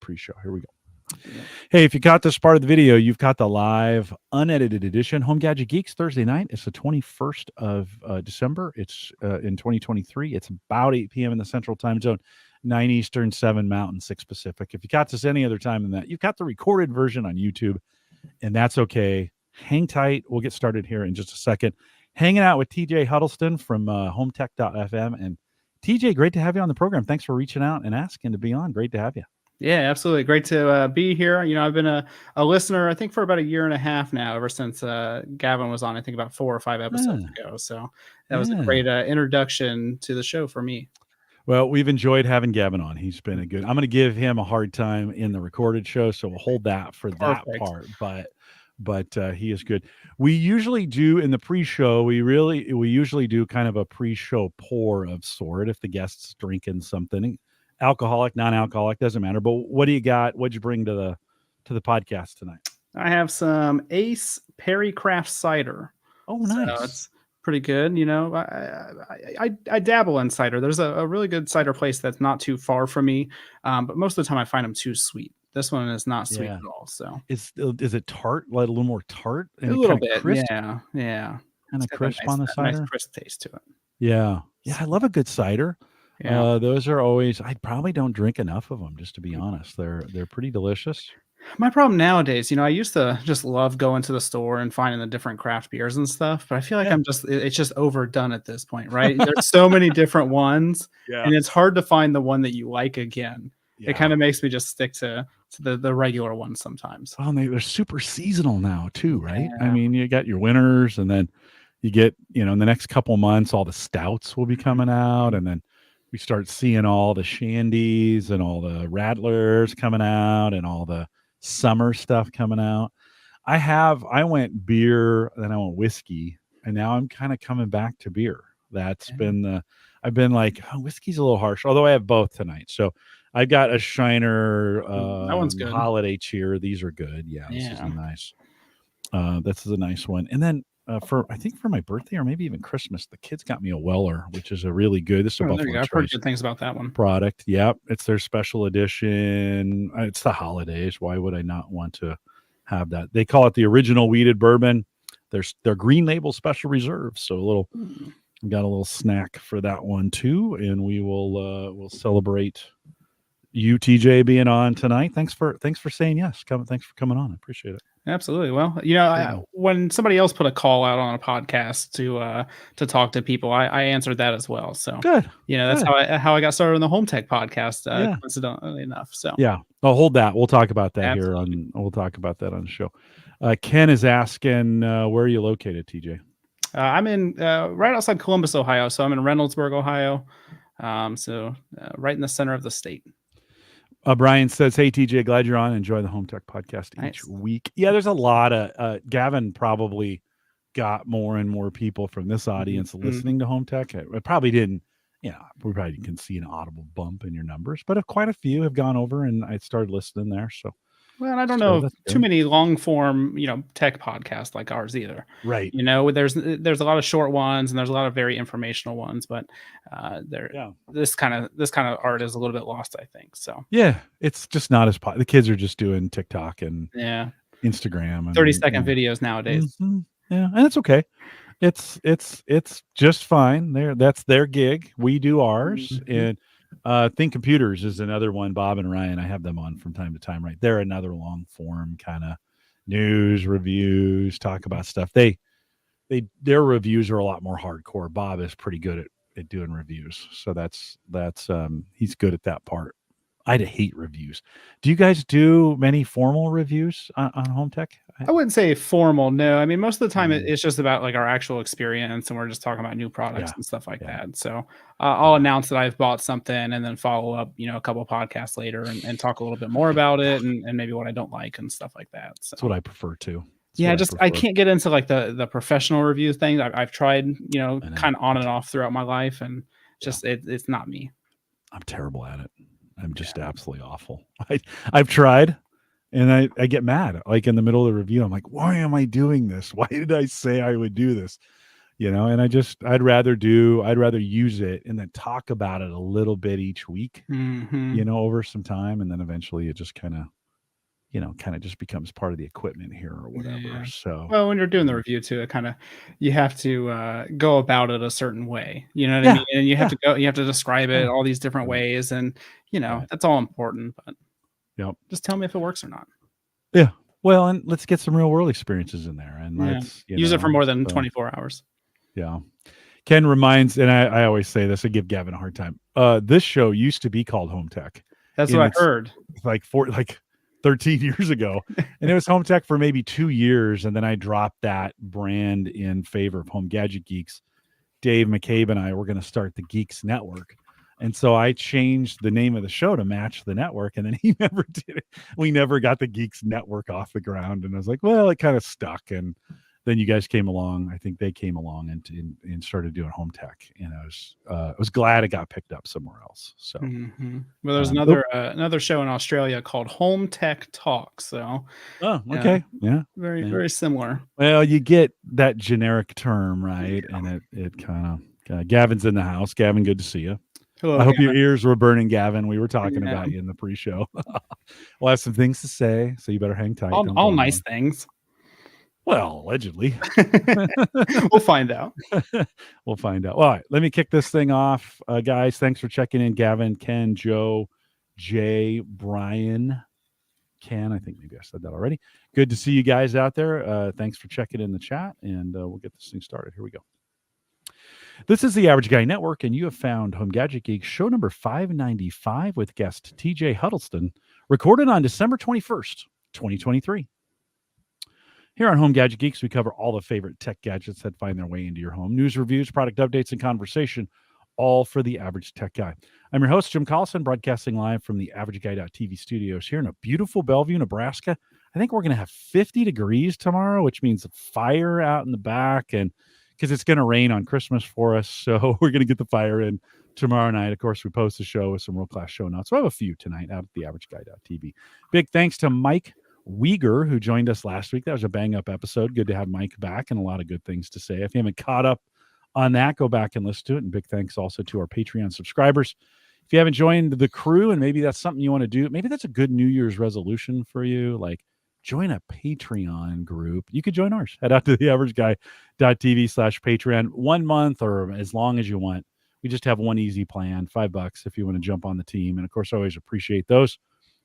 pre-show. Here we go. Hey, if you caught this part of the video, you've got the live unedited edition Home Gadget Geeks Thursday night. It's the 21st of December. It's in 2023. It's about 8 p.m. in the Central Time Zone, 9 Eastern, 7 Mountain, 6 Pacific. If you caught this any other time than that, you've got the recorded version on YouTube, and that's okay. Hang tight. We'll get started here in just a second. Hanging out with TJ Huddleston from hometech.fm. And TJ, great to have you on the program. Thanks for reaching out and asking to be on. Great to have you. Yeah, absolutely. Great to be here. You know, I've been a listener, I think, for about a year and a half now, ever since Gavin was on, I think about 4 or 5 episodes ago. So that was a great introduction to the show for me. Well, we've enjoyed having Gavin on. He's been a good, I'm going to give him a hard time in the recorded show, so we'll hold that for that part. But he is good. We usually do in the pre-show, we usually do kind of a pre-show pour of sort if the guest's drinking something. Alcoholic, non-alcoholic, doesn't matter. But what do you got? What'd you bring to the podcast tonight? I have some Ace Perry Craft cider. Oh, nice. So it's pretty good. You know, I dabble in cider. There's a really good cider place that's not too far from me, but most of the time I find them too sweet. This one is not sweet at all. So is it tart? Like a little more tart? And a little bit. Crisp? Yeah. Kind of crisp on the cider. Nice crisp taste to it. Yeah. I love a good cider. Yeah. Those are always, I probably don't drink enough of them, just to be honest. They're pretty delicious. My problem nowadays, you know, I used to just love going to the store and finding the different craft beers and stuff, but I feel like it's just overdone at this point, right? There's so many different ones, and it's hard to find the one that you like again. It kind of makes me just stick to the regular ones sometimes. Oh, and they're super seasonal now too, right? I mean, you got your winters, and then you get, in the next couple months, all the stouts will be coming out, and then we start seeing all the shandies and all the rattlers coming out and all the summer stuff coming out. I went beer, then I went whiskey, and now I'm kind of coming back to beer. That's been I've been like, whiskey's a little harsh, although I have both tonight. So I got a Shiner that one's good. holiday cheer. These are good. This is a nice. This is a nice one. And then for my birthday or maybe even Christmas, the kids got me a Weller, which is a really good. This is a Buffalo I've heard good things about that one. Product. Yep, it's their special edition. It's the holidays. Why would I not want to have that? They call it the original weeded bourbon. Their green label special reserve. So got a little snack for that one too, and we will we'll celebrate you, TJ, being on tonight. Thanks for saying yes. Thanks for coming on. I appreciate it. Absolutely. Well, when somebody else put a call out on a podcast to talk to people, I answered that as well. So good. That's how I got started on the Home Tech podcast. Coincidentally enough. So I'll hold that. We'll talk about that we'll talk about that on the show. Ken is asking, where are you located, TJ? I'm in right outside Columbus, Ohio. So I'm in Reynoldsburg, Ohio. Right in the center of the state. Brian says, hey, TJ, glad you're on. Enjoy the Home Tech podcast each week. Yeah, there's a lot of Gavin probably got more and more people from this audience listening to Home Tech. It probably didn't, we probably can see an audible bump in your numbers, but quite a few have gone over and I started listening there. So, well, I don't know too many long form, tech podcasts like ours either. Right. There's a lot of short ones and there's a lot of very informational ones, but this kind of art is a little bit lost, I think. So it's just not as the kids are just doing TikTok and Instagram and 30-second videos nowadays. Mm-hmm. Yeah, and it's okay. It's just fine. That's their gig. We do ours, and Think Computers is another one. Bob and Ryan, I have them on from time to time. Right, they're another long form kind of news reviews, talk about stuff. Their reviews are a lot more hardcore. Bob is pretty good at doing reviews, so that's he's good at that part. I hate reviews. Do you guys do many formal reviews on Home Tech? I wouldn't say formal. No, I mean, most of the time it's just about like our actual experience and we're just talking about new products and stuff like that. So I'll announce that I've bought something and then follow up, a couple of podcasts later and talk a little bit more about it and maybe what I don't like and stuff like that. So that's what I prefer too. I can't get into like the professional review thing. I've tried, kind of on and off throughout my life and just it's not me. I'm terrible at it. I'm just absolutely awful. I've tried and I get mad. Like in the middle of the review, I'm like, why am I doing this? Why did I say I would do this? And I'd rather use it and then talk about it a little bit each week, over some time. And then eventually it just kind of just becomes part of the equipment here or whatever. Yeah. So, Well, when you're doing the review too, it kinda you have to, go about it a certain way, you know what I yeah, mean? And yeah, you have to describe it yeah, all these different right, ways, and, right. that's all important, but Yep. just tell me if it works or not. Yeah. Well, and let's get some real world experiences in there. And Yeah. let's, Use it for more than so 24 hours. yeah. Ken reminds, and I always say this, I give Gavin a hard time. This show used to be called Home Tech. That's And what I it's heard. like 13 years ago. And it was Home Tech for maybe 2 years. And then I dropped that brand in favor of Home Gadget Geeks. Dave McCabe and I were going to start the Geeks Network. And so I changed the name of the show to match the network. And then he never did it. We never got the Geeks Network off the ground. And I was like, well, it kind of stuck. And then you guys came along. I think they came along and started doing Home Tech. And I was glad it got picked up somewhere else. So, Well, there's another show in Australia called Home Tech Talk, so, oh, yeah, okay. Yeah. very, Yeah. very similar. Well, you get that generic term, right? And it kind of, Gavin's in the house. Gavin, good to see you. Hello, I hope your Gavin. ears were burning, Gavin. We were talking Yeah. about you in the pre-show. We'll have some things to say, so you better hang tight. Don't All go nice anywhere. things. Well, allegedly. We'll find out. We'll find out. All right, let me kick this thing off. Guys, thanks for checking in. Gavin, Ken, Joe, Jay, Brian, Ken. I think maybe I said that already. Good to see you guys out there. Thanks for checking in the chat, and we'll get this thing started. Here we go. This is the Average Guy Network, and you have found Home Gadget Geeks show number 595 with guest TJ Huddleston, recorded on December 21st, 2023. Here on Home Gadget Geeks, we cover all the favorite tech gadgets that find their way into your home. News, reviews, product updates, and conversation, all for the average tech guy. I'm your host, Jim Collison, broadcasting live from the AverageGuy.tv studios here in a beautiful Bellevue, Nebraska. I think we're going to have 50 degrees tomorrow, which means fire out in the back, and because it's going to rain on Christmas for us. So we're going to get the fire in tomorrow night. Of course, we post the show with some world-class show notes. So I have a few tonight out at the AverageGuy.tv. Big thanks to Mike Uyghur, who joined us last week. That was a bang-up episode. Good to have Mike back and a lot of good things to say. If you haven't caught up on that, go back and listen to it. And big thanks also to our Patreon subscribers. If you haven't joined the crew and maybe that's something you want to do, maybe that's a good New Year's resolution for you, like join a Patreon group. You could join ours. Head out to theaverageguy.tv/Patreon 1 month or as long as you want. We just have one easy plan, $5 if you want to jump on the team. And of course, I always appreciate those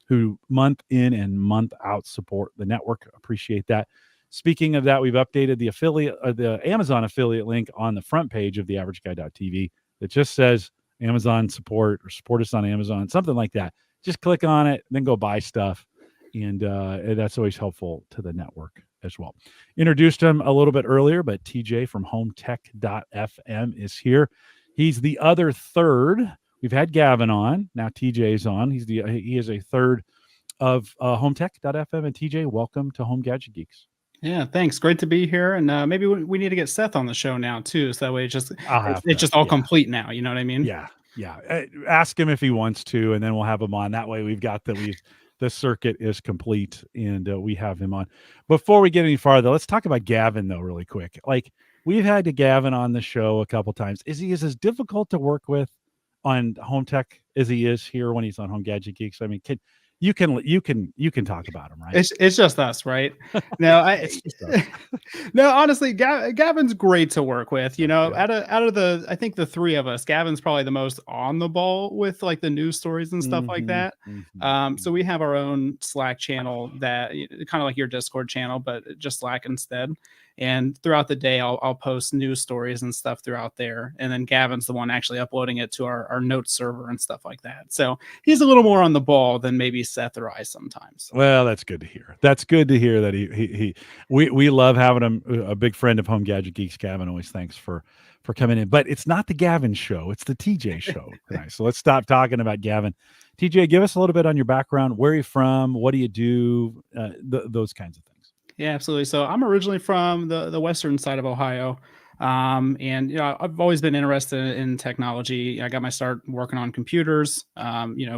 who month in and month out support the network. Appreciate that. Speaking of that, we've updated the Amazon affiliate link on the front page of theaverageguy.tv that just says Amazon support or support us on Amazon, something like that. Just click on it, then go buy stuff. And that's always helpful to the network as well. Introduced him a little bit earlier, but TJ from hometech.fm is here. He's the other third. We've had Gavin on. Now TJ's on. He is a third of hometech.fm. And TJ, welcome to Home Gadget Geeks. Yeah, thanks. Great to be here. And maybe we need to get Seth on the show now too. So that way it's just all complete now. You know what I mean? Yeah. Yeah. Ask him if he wants to, and then we'll have him on. That way the circuit is complete and we have him on. Before we get any farther, let's talk about Gavin though, really quick. Like we've had Gavin on the show a couple times. Is he as difficult to work with on Home Tech as he is here when he's on Home Gadget Geeks? I mean, you can talk about him, right? It's just us, right? No, no, honestly, Gavin's great to work with. You know, out of the, I think the three of us, Gavin's probably the most on the ball with like the news stories and stuff like that. So we have our own Slack channel that kind of like your Discord channel, but just Slack instead. And throughout the day, I'll post news stories and stuff throughout there. And then Gavin's the one actually uploading it to our notes server and stuff like that. So he's a little more on the ball than maybe Seth or I sometimes. Well, that's good to hear. That's good to hear that we love having him, a big friend of Home Gadget Geeks. Gavin, always thanks for coming in. But it's not the Gavin show. It's the TJ show tonight. So let's stop talking about Gavin. TJ, give us a little bit on your background. Where are you from? What do you do? Those kinds of things. Yeah, absolutely. So I'm originally from the western side of Ohio. And I've always been interested in technology. I got my start working on computers,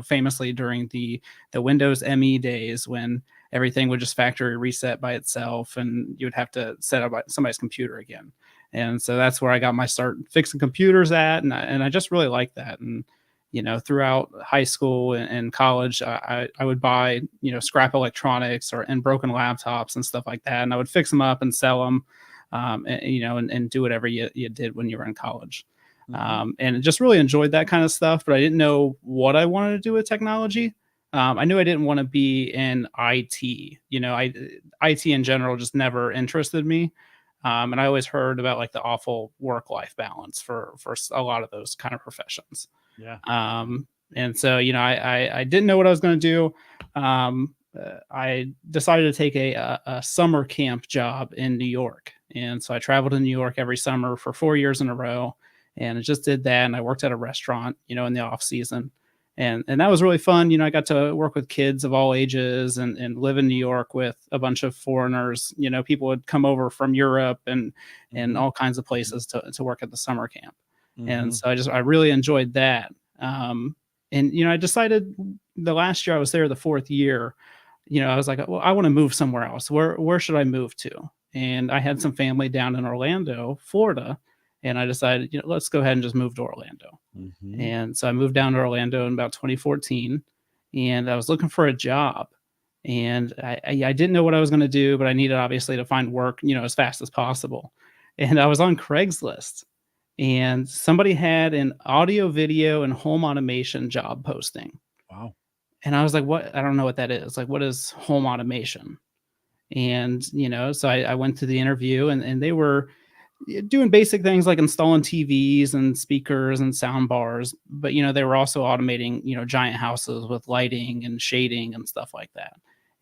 famously during the Windows ME days when everything would just factory reset by itself and you would have to set up somebody's computer again. And so that's where I got my start fixing computers at, and I just really like that. And throughout high school and college, I would buy scrap electronics and broken laptops and stuff like that, and I would fix them up and sell them, and do whatever you did when you were in college. And just really enjoyed that kind of stuff, but I didn't know what I wanted to do with technology. I knew I didn't want to be in IT. IT in general just never interested me. And I always heard about like the awful work-life balance for a lot of those kind of professions. Yeah. And so, I didn't know what I was going to do. I decided to take a summer camp job in New York. And so I traveled to New York every summer for 4 years in a row. And I just did that. And I worked at a restaurant, in the off season. And that was really fun. I got to work with kids of all ages and live in New York with a bunch of foreigners. People would come over from Europe and all kinds of places to work at the summer camp. And so I really enjoyed that. And I decided the last year I was there, the fourth year, I was like, well, I want to move somewhere else. Where should I move to? And I had some family down in Orlando, Florida. And I decided, let's go ahead and just move to Orlando. And so I moved down to Orlando in about 2014, and I was looking for a job. And I didn't know what I was going to do, but I needed obviously to find work, as fast as possible. And I was on Craigslist, and somebody had an audio, video, and home automation job posting. Wow. And I was like, what? I don't know what that is. Like, what is home automation? And, so I went to the interview, and they were doing basic things like installing TVs and speakers and sound bars, but they were also automating giant houses with lighting and shading and stuff like that.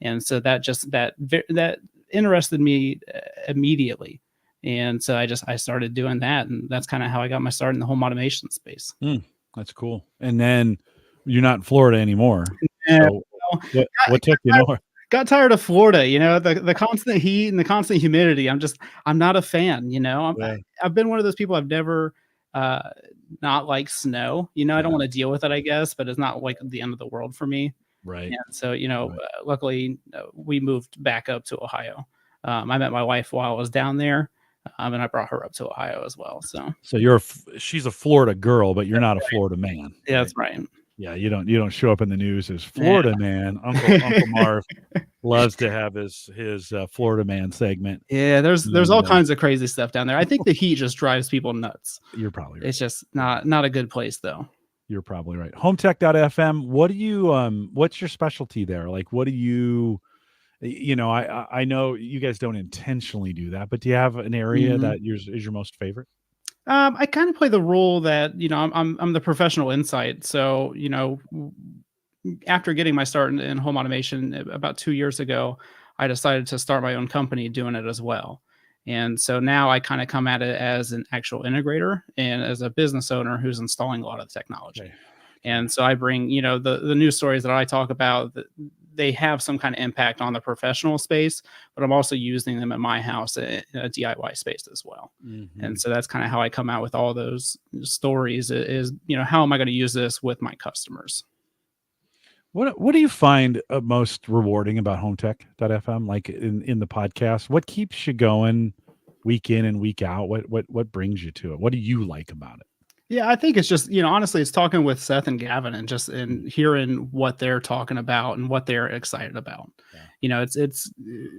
And so that interested me immediately. And so I started doing that, and that's kind of how I got my start in the home automation space. That's cool. And then you're not in Florida anymore. Yeah, so what took you north? Got tired of Florida, the constant heat and the constant humidity. I'm not a fan, I've been one of those people. I've never not like snow, I don't want to deal with it, I guess, but it's not like the end of the world for me. Right. And so, luckily we moved back up to Ohio. I met my wife while I was down there, and I brought her up to Ohio as well. So she's a Florida girl, but you're not a Florida man. Yeah, that's right. Yeah, you don't show up in the news as Florida man. Uncle Marv loves to have his Florida man segment. Yeah, there's all kinds of crazy stuff down there. I think the heat just drives people nuts. You're probably right. It's just not a good place though. You're probably right. HomeTech.fm. What do you what's your specialty there? Like, what do you I know you guys don't intentionally do that, but do you have an area that is your most favorite? I kind of play the role that I'm the professional insight. So after getting my start in home automation about 2 years ago, I decided to start my own company doing it as well. And so now I kind of come at it as an actual integrator and as a business owner who's installing a lot of the technology. Okay. And so I bring the news stories that I talk about. They have some kind of impact on the professional space, but I'm also using them at my house in a DIY space as well. And so that's kind of how I come out with all those stories is, how am I going to use this with my customers? What do you find most rewarding about HomeTech.fm? Like in the podcast, what keeps you going week in and week out? What brings you to it? What do you like about it? Yeah, I think it's just, honestly, it's talking with Seth and Gavin and hearing what they're talking about and what they're excited about. Yeah.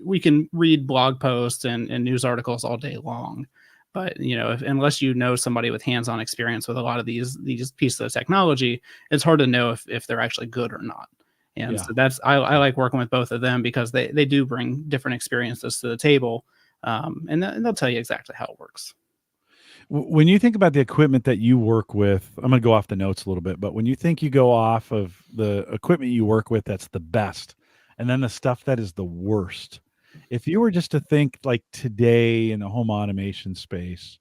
We can read blog posts and news articles all day long, but unless somebody with hands-on experience with a lot of these pieces of technology, it's hard to know if they're actually good or not. And so I like working with both of them because they do bring different experiences to the table, and they'll tell you exactly how it works. When you think about the equipment that you work with, I'm going to go off the notes a little bit, but when you think you go off of the equipment you work with, that's the best, and then the stuff that is the worst. If you were just to think like today in the home automation space,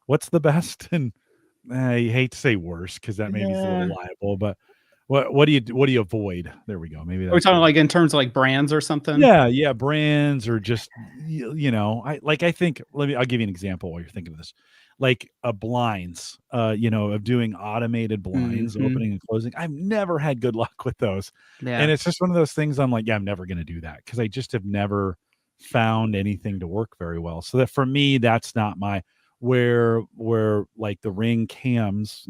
what's the best? And I hate to say worst because that maybe is a little liable, but what do you avoid? There we go. Maybe that's we're talking like in terms of like brands or something. Yeah, brands or just I think I'll give you an example while you're thinking of this. Like blinds, of doing automated blinds, opening and closing. I've never had good luck with those. Yeah. And it's just one of those things I'm like, I'm never going to do that because I just have never found anything to work very well. So that for me, that's not where like the ring cameras,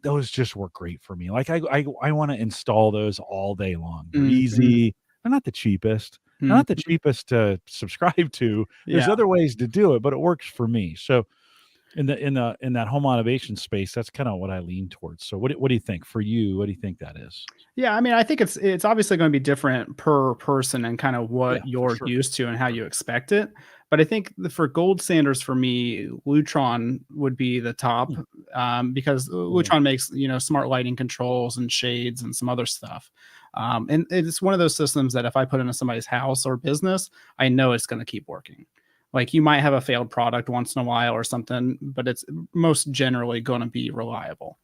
those just work great for me. Like I want to install those all day long. They're Mhm. easy. They're not the cheapest. They're not the Mhm. cheapest to subscribe to. There's Yeah. other ways to do it, but it works for me. So in that home automation space, that's kind of what I lean towards. So what do you think for you? What do you think that is? Yeah, I mean, I think it's obviously gonna be different per person and kind of Yeah, what for you're sure. used to and how you expect it. But I think for gold standards for me, Lutron would be the top, Hmm, because cool. Lutron makes, smart lighting controls and shades and some other stuff. And it's one of those systems that if I put into somebody's house or business, I know it's gonna keep working. Like, you might have a failed product once in a while or something, but it's most generally gonna be reliable.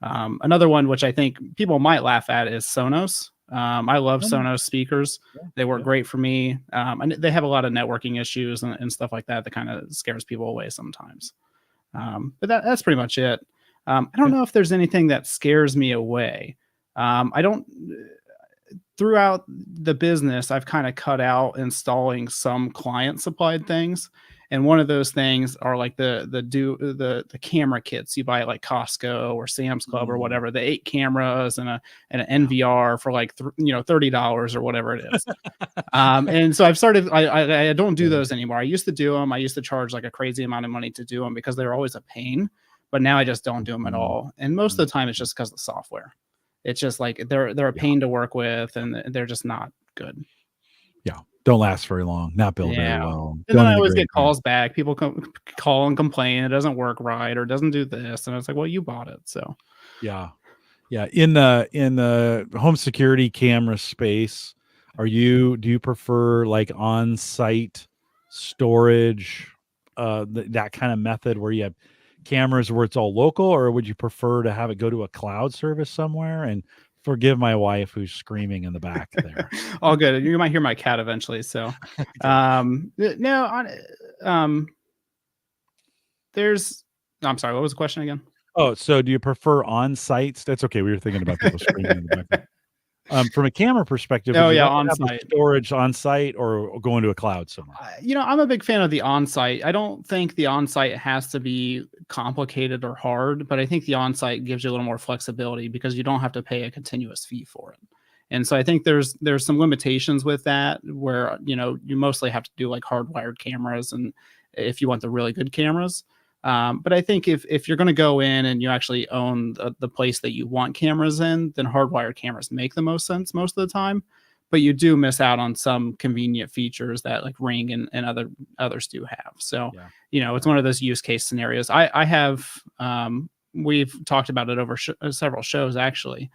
Another one which I think people might laugh at is Sonos. I love No, no. Sonos speakers. Yeah, They work yeah. great for me, and they have a lot of networking issues and stuff like that that kind of scares people away sometimes. But that's pretty much it. I don't Okay. know if there's anything that scares me away. I don't throughout the business, I've kind of cut out installing some client supplied things. And one of those things are like the camera kits you buy at like Costco or Sam's Club or Mm, whatever, the 8 cameras and an yeah. NVR for like $30 or whatever it is. And so I've started. I don't do Yeah. those anymore. I used to do them. I used to charge like a crazy amount of money to do them because they were always a pain. But now I just don't do them at Mhm, all. And most of mhm. the time, it's just because of the software. It's just like they're a Yeah, pain to work with, and they're just not good. yeah. Don't last very long, not build very Yeah. well, And then don't I always integrate get well. calls back. People call and complain it doesn't work right or doesn't do this, and I was like, well, you bought it, so. Yeah. Yeah, in the home security camera space, do you prefer like on-site storage, that kind of method where you have cameras where it's all local, or would you prefer to have it go to a cloud service somewhere? And forgive my wife who's screaming in the back there. All good. You might hear my cat eventually. So, Okay. no, um, there's. No, I'm sorry. What was the question again? Oh, so do you prefer on-sites? That's okay, we were thinking about people screaming in the background. From a camera perspective, would Oh you yeah, rather on have the site. storage on site or go into a cloud somewhere? I'm a big fan of the on-site. I don't think the on-site has to be complicated or hard, but I think the on-site gives you a little more flexibility because you don't have to pay a continuous fee for it. And so I think there's some limitations with that where you mostly have to do like hardwired cameras and if you want the really good cameras. But I think if you're going to go in and you actually own the place that you want cameras in, then hardwired cameras make the most sense most of the time, but you do miss out on some convenient features that like Ring and others do have. So, Yeah. it's Yeah. one of those use case scenarios. I have we've talked about it over several shows actually.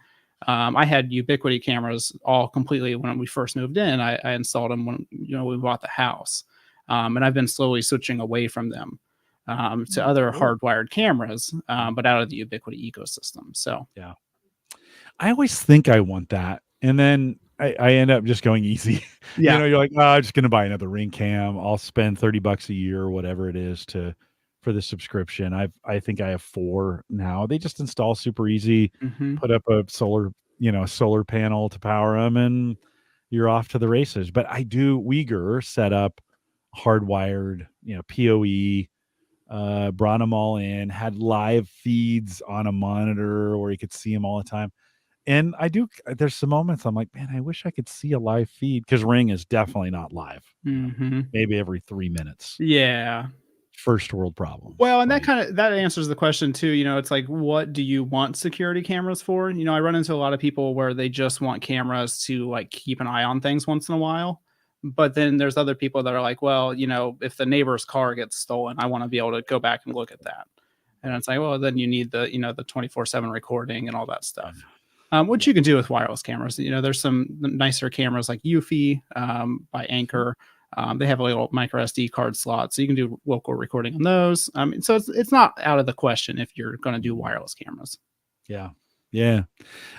I had Ubiquity cameras all completely when we first moved in. I installed them when we bought the house, and I've been slowly switching away from them to Mm, other cool. hardwired cameras, Mm, but out of the Ubiquity ecosystem. So yeah. I always think I want that, and then I end up just going easy. yeah. You're like, "Oh, I'm just gonna buy another Ring cam. I'll spend $30 a year or whatever it is to for the subscription." I think I have 4 now. They just install super easy, Hmm. put up a solar panel to power them, and you're off to the races. But I do Uyghur set up hardwired, PoE, brought them all in, had live feeds on a monitor where you could see them all the time. And there's some moments I'm like, man, I wish I could see a live feed because Ring is definitely not live, Hmm. maybe every 3 minutes. Yeah. First world problems. Well, and that Like, kind of that answers the question too. It's like, what do you want security cameras for? I run into a lot of people where they just want cameras to like keep an eye on things once in a while. But then there's other people that are like, well, if the neighbor's car gets stolen, I want to be able to go back and look at that. And it's like, well, then you need the 24/7 recording and all that yeah, stuff. Which yeah, you can do with wireless cameras. There's some nicer cameras like Eufy by mm, Anchor. They have a little micro SD card slot, so you can do local recording on those. So it's not out of the question if you're going to do mm, wireless cameras. yeah, yeah.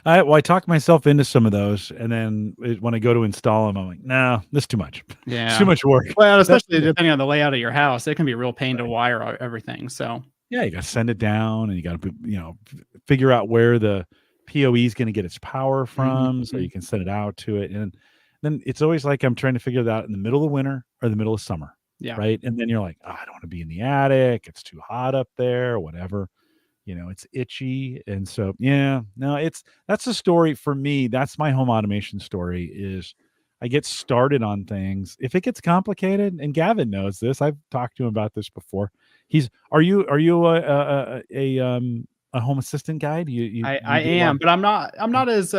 I talk myself into some of those, and then when I go to install them, I'm like, no, this is too much. It's too Yeah. much work. Well, That's especially depending on the layout of your house, it can be a real pain to right. wire everything. So Yeah, you got to send it down, and you got to figure out where the PoE is going to get its power from, so mhm. you can send it out to it. And then it's always like I'm trying to figure that out in the middle of winter or the middle of summer. Yeah. right? And then you're like, oh, I don't want to be in the attic. It's too hot up there, whatever. It's itchy. And so, yeah, no, that's the story for me. That's my home automation story is I get started on things. If it gets complicated, and Gavin knows this, I've talked to him about this before. Are you a home assistant guy? Do you I do a lot? am, but I'm not as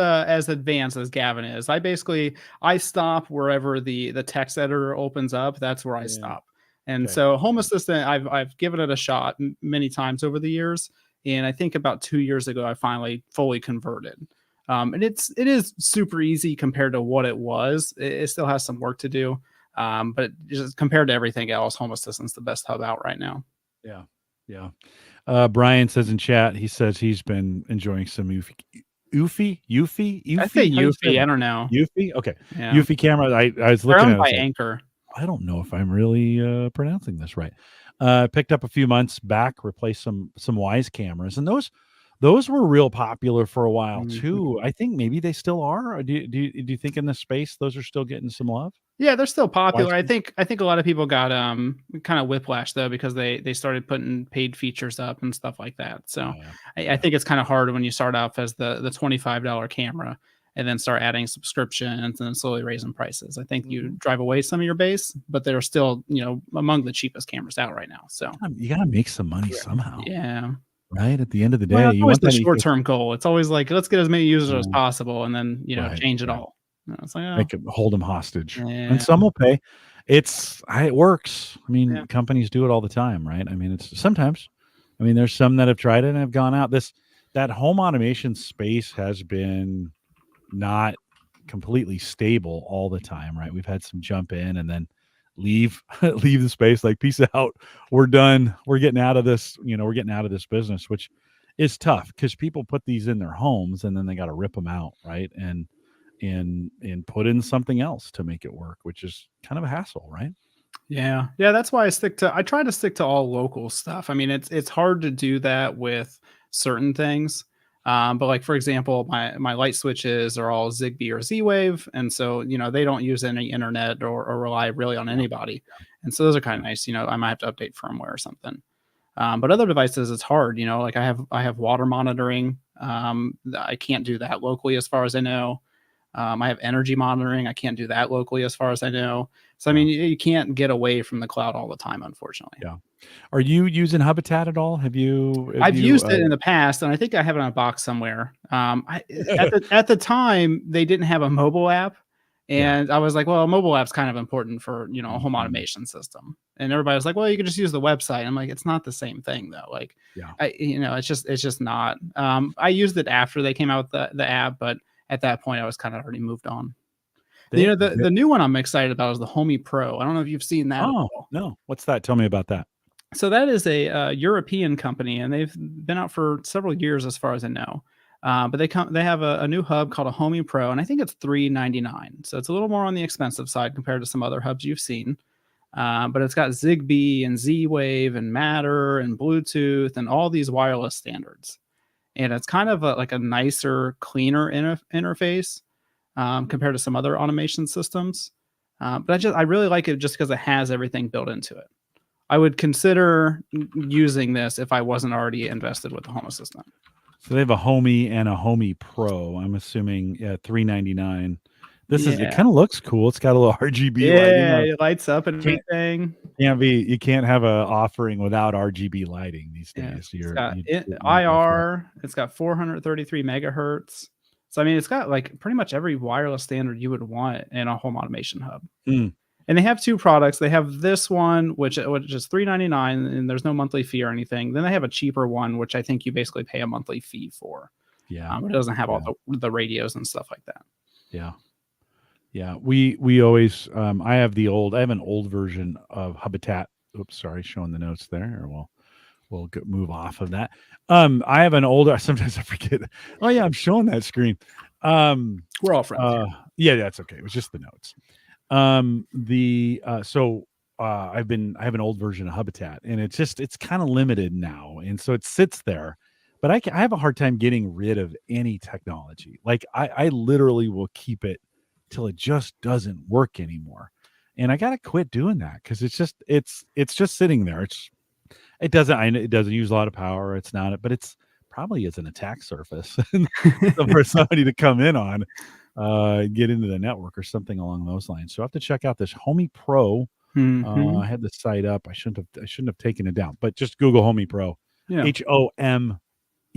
advanced as Gavin is. I stop wherever the text editor opens up. That's where I Yeah. stop. And Okay. so Home Assistant, I've given it a shot many times over the years, and I think about 2 years ago I finally fully converted. And it is super easy compared to what it was. It still has some work to do, but just compared to everything else, Home Assistant's the best hub out right now. Yeah. Yeah. Brian says in chat, he says he's been enjoying some I say How do you say Eufy. I that? don't know. Eufy? Okay. Yeah, Eufy camera. I was they're looking at owned it. I by was like, Anchor. I don't know if I'm really pronouncing this right. Picked up a few months back, replaced some Wise cameras, and those were real popular for a while Mhm. too. I think maybe they still are. Or do you think in this space those are still getting some love? Yeah, they're still Wise popular. I cam? think I think a lot of people got kind of whiplash though because they started putting paid features up and stuff like that. So Yeah. I think it's kind of hard when you start off as the $25 camera and then start adding subscriptions and then slowly raising prices. I think you Mhm. drive away some of your base, but they're still, among the cheapest cameras out right now. So You gotta make some money yeah. somehow, Yeah. right? At the end of the Well, day, it's you always want the that short-term goal. It's always like, let's get as many users as ecosystem. possible and then, Right, change it right. all. It's like, oh, Make 'em hold them hostage, and yeah, some will pay. It works. I yeah. mean, companies do it all the time, right? I mean, it's sometimes. I mean, there's some that have tried it and have gone out. That home automation space has been not completely stable all the time, right? We've had some jump in and then leave leave the space like peace out. We're done. We're getting out of this, we're getting out of this business, which is tough because people put these in their homes and then they got to rip them out, right? And put in something else to make it work, which is kind of a hassle, right? Yeah. Yeah, that's why I try to stick to all local stuff. I mean, it's hard to do that with certain things. But like for example, my light switches are all Zigbee or Z-Wave, and so they don't use any internet or rely really on Yeah, anybody. And so those are kind yeah, of nice. I might have to update firmware or something. But other devices, it's hard. Like I have water monitoring. I can't do that locally as far as I know. I have energy monitoring. I can't do that locally as far as I know. So, I yeah, mean, you can't get away from the cloud all the time, unfortunately. yeah. Are you using Habitat at all? Have I've you used it in the past, and I think I have it on a box somewhere. At the time, they didn't have a mobile app, Yeah. and I was like, "Well, a mobile app's kind of important for a home Mhm. automation system." And everybody was like, "Well, you can just use the website." I'm like, "It's not the same thing, though. Like, Yeah. it's just not." I used it after they came out with the app, but at that point, I was kind of already moved on. They The new one I'm excited about is the Homey Pro. I don't know if you've seen that at Oh, all. no. What's that? Tell me about that. So that is a European company, and they've been out for several years, as far as I know. But they have a new hub called a Homey Pro, and I think it's $399. So it's a little more on the expensive side compared to some other hubs you've seen. But it's got Zigbee and Z-Wave and Matter and Bluetooth and all these wireless standards. And it's kind of like a nicer, cleaner interface compared to some other automation systems. But I really like it just because it has everything built into it. I would consider using this if I wasn't already invested with the Home Assistant. So they have a Homey and a Homey Pro. I'm assuming at $399. It Yeah. kind of looks cool. It's got a little RGB lighting. Yeah, it lights up and Can't everything. you can't have a offering without RGB lighting these Yeah, days. it's got You might go for it. IR, it's got 433 megahertz. So, I mean, it's got, like, pretty much every wireless standard you would want in a home automation hub. Mm, And they have 2 products. They have this one, which is $399, and there's no monthly fee or anything. Then they have a cheaper one, which I think you basically pay a monthly fee for. yeah. It doesn't have all Yeah. the radios and stuff like that. Yeah. Yeah. We always I have an old version of Habitat. Oops, sorry, showing the notes there. Or we'll move off of that. I have an older sometimes I forget. Oh yeah, I'm showing that screen. We're all friends Uh here. yeah, that's okay. It was just the notes. The so I have an old version of Habitat, and it's kind of limited now, and so it sits there. But I have a hard time getting rid of any technology. Like I literally will keep it till it just doesn't work anymore. and I got to quit doing that because it's just sitting there. It doesn't it doesn't use a lot of power. It's not, but it's probably is an attack surface for somebody to come in on, get into the network or something along those lines. So I have to check out this Homey Pro. I had the site up. I shouldn't have taken it down, but just Google Homey Pro. Yeah.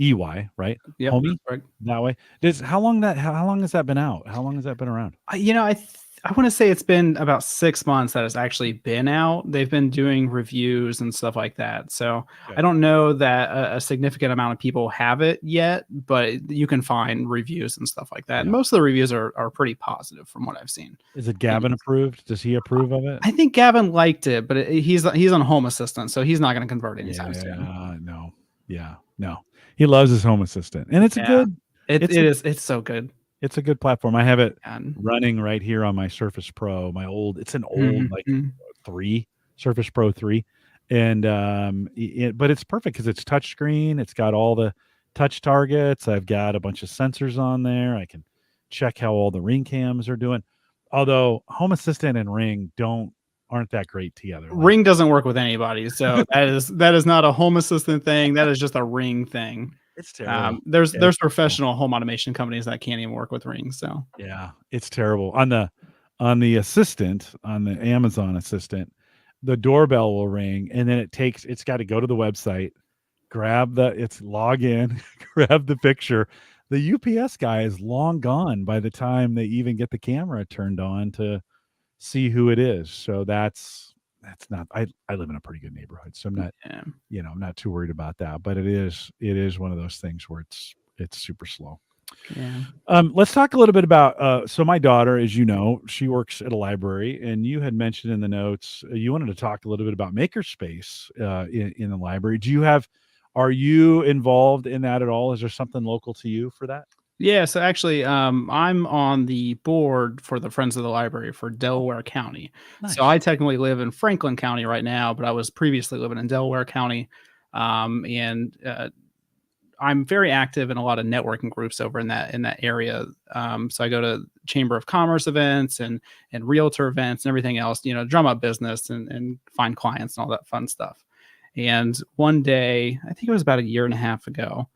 HOMEY, right? Yep, Homey right. that way. How long has that been out? How long has that been around? I want to say it's been about 6 months that it's actually been out. They've been doing reviews and stuff like that. So I don't know that a significant amount of people have it yet, but you can find reviews and stuff like that. Yeah. Most of the reviews are pretty positive from what I've seen. Is it Gavin approved? Does he approve of it? I think Gavin liked it, but he's on Home Assistant, so he's not going to convert anytime soon. No. Yeah, no. He loves his Home Assistant, and it's so good. It's a good platform. I have it running right here on my Surface Pro. It's an old 3 Surface Pro 3, and but it's perfect because it's touchscreen. It's got all the touch targets. I've got a bunch of sensors on there. I can check how all the Ring cams are doing. Although Home Assistant and Ring aren't that great together. Ring doesn't work with anybody, so that is not a Home Assistant thing. That is just a Ring thing. It's terrible. There's professional home automation companies that can't even work with Ring. So yeah, it's terrible. On the Assistant, on the Amazon Assistant, the doorbell will ring, and then it's got to go to the website, log in, grab the picture. The UPS guy is long gone by the time they even get the camera turned on to see who it is. So that's not, I live in a pretty good neighborhood, so I'm not, I'm not too worried about that, but it is one of those things where it's super slow. Yeah. Let's talk a little bit about, so my daughter, as you know, she works at a library, and you had mentioned in the notes, you wanted to talk a little bit about makerspace, in the library. Are you involved in that at all? Is there something local to you for that? Yeah, so actually, I'm on the board for the Friends of the Library for Delaware County. Nice. So I technically live in Franklin County right now, but I was previously living in Delaware County. And I'm very active in a lot of networking groups over in that area. So I go to Chamber of Commerce events and realtor events and everything else, drum up business and find clients and all that fun stuff. And one day, I think it was about 1.5 years ago,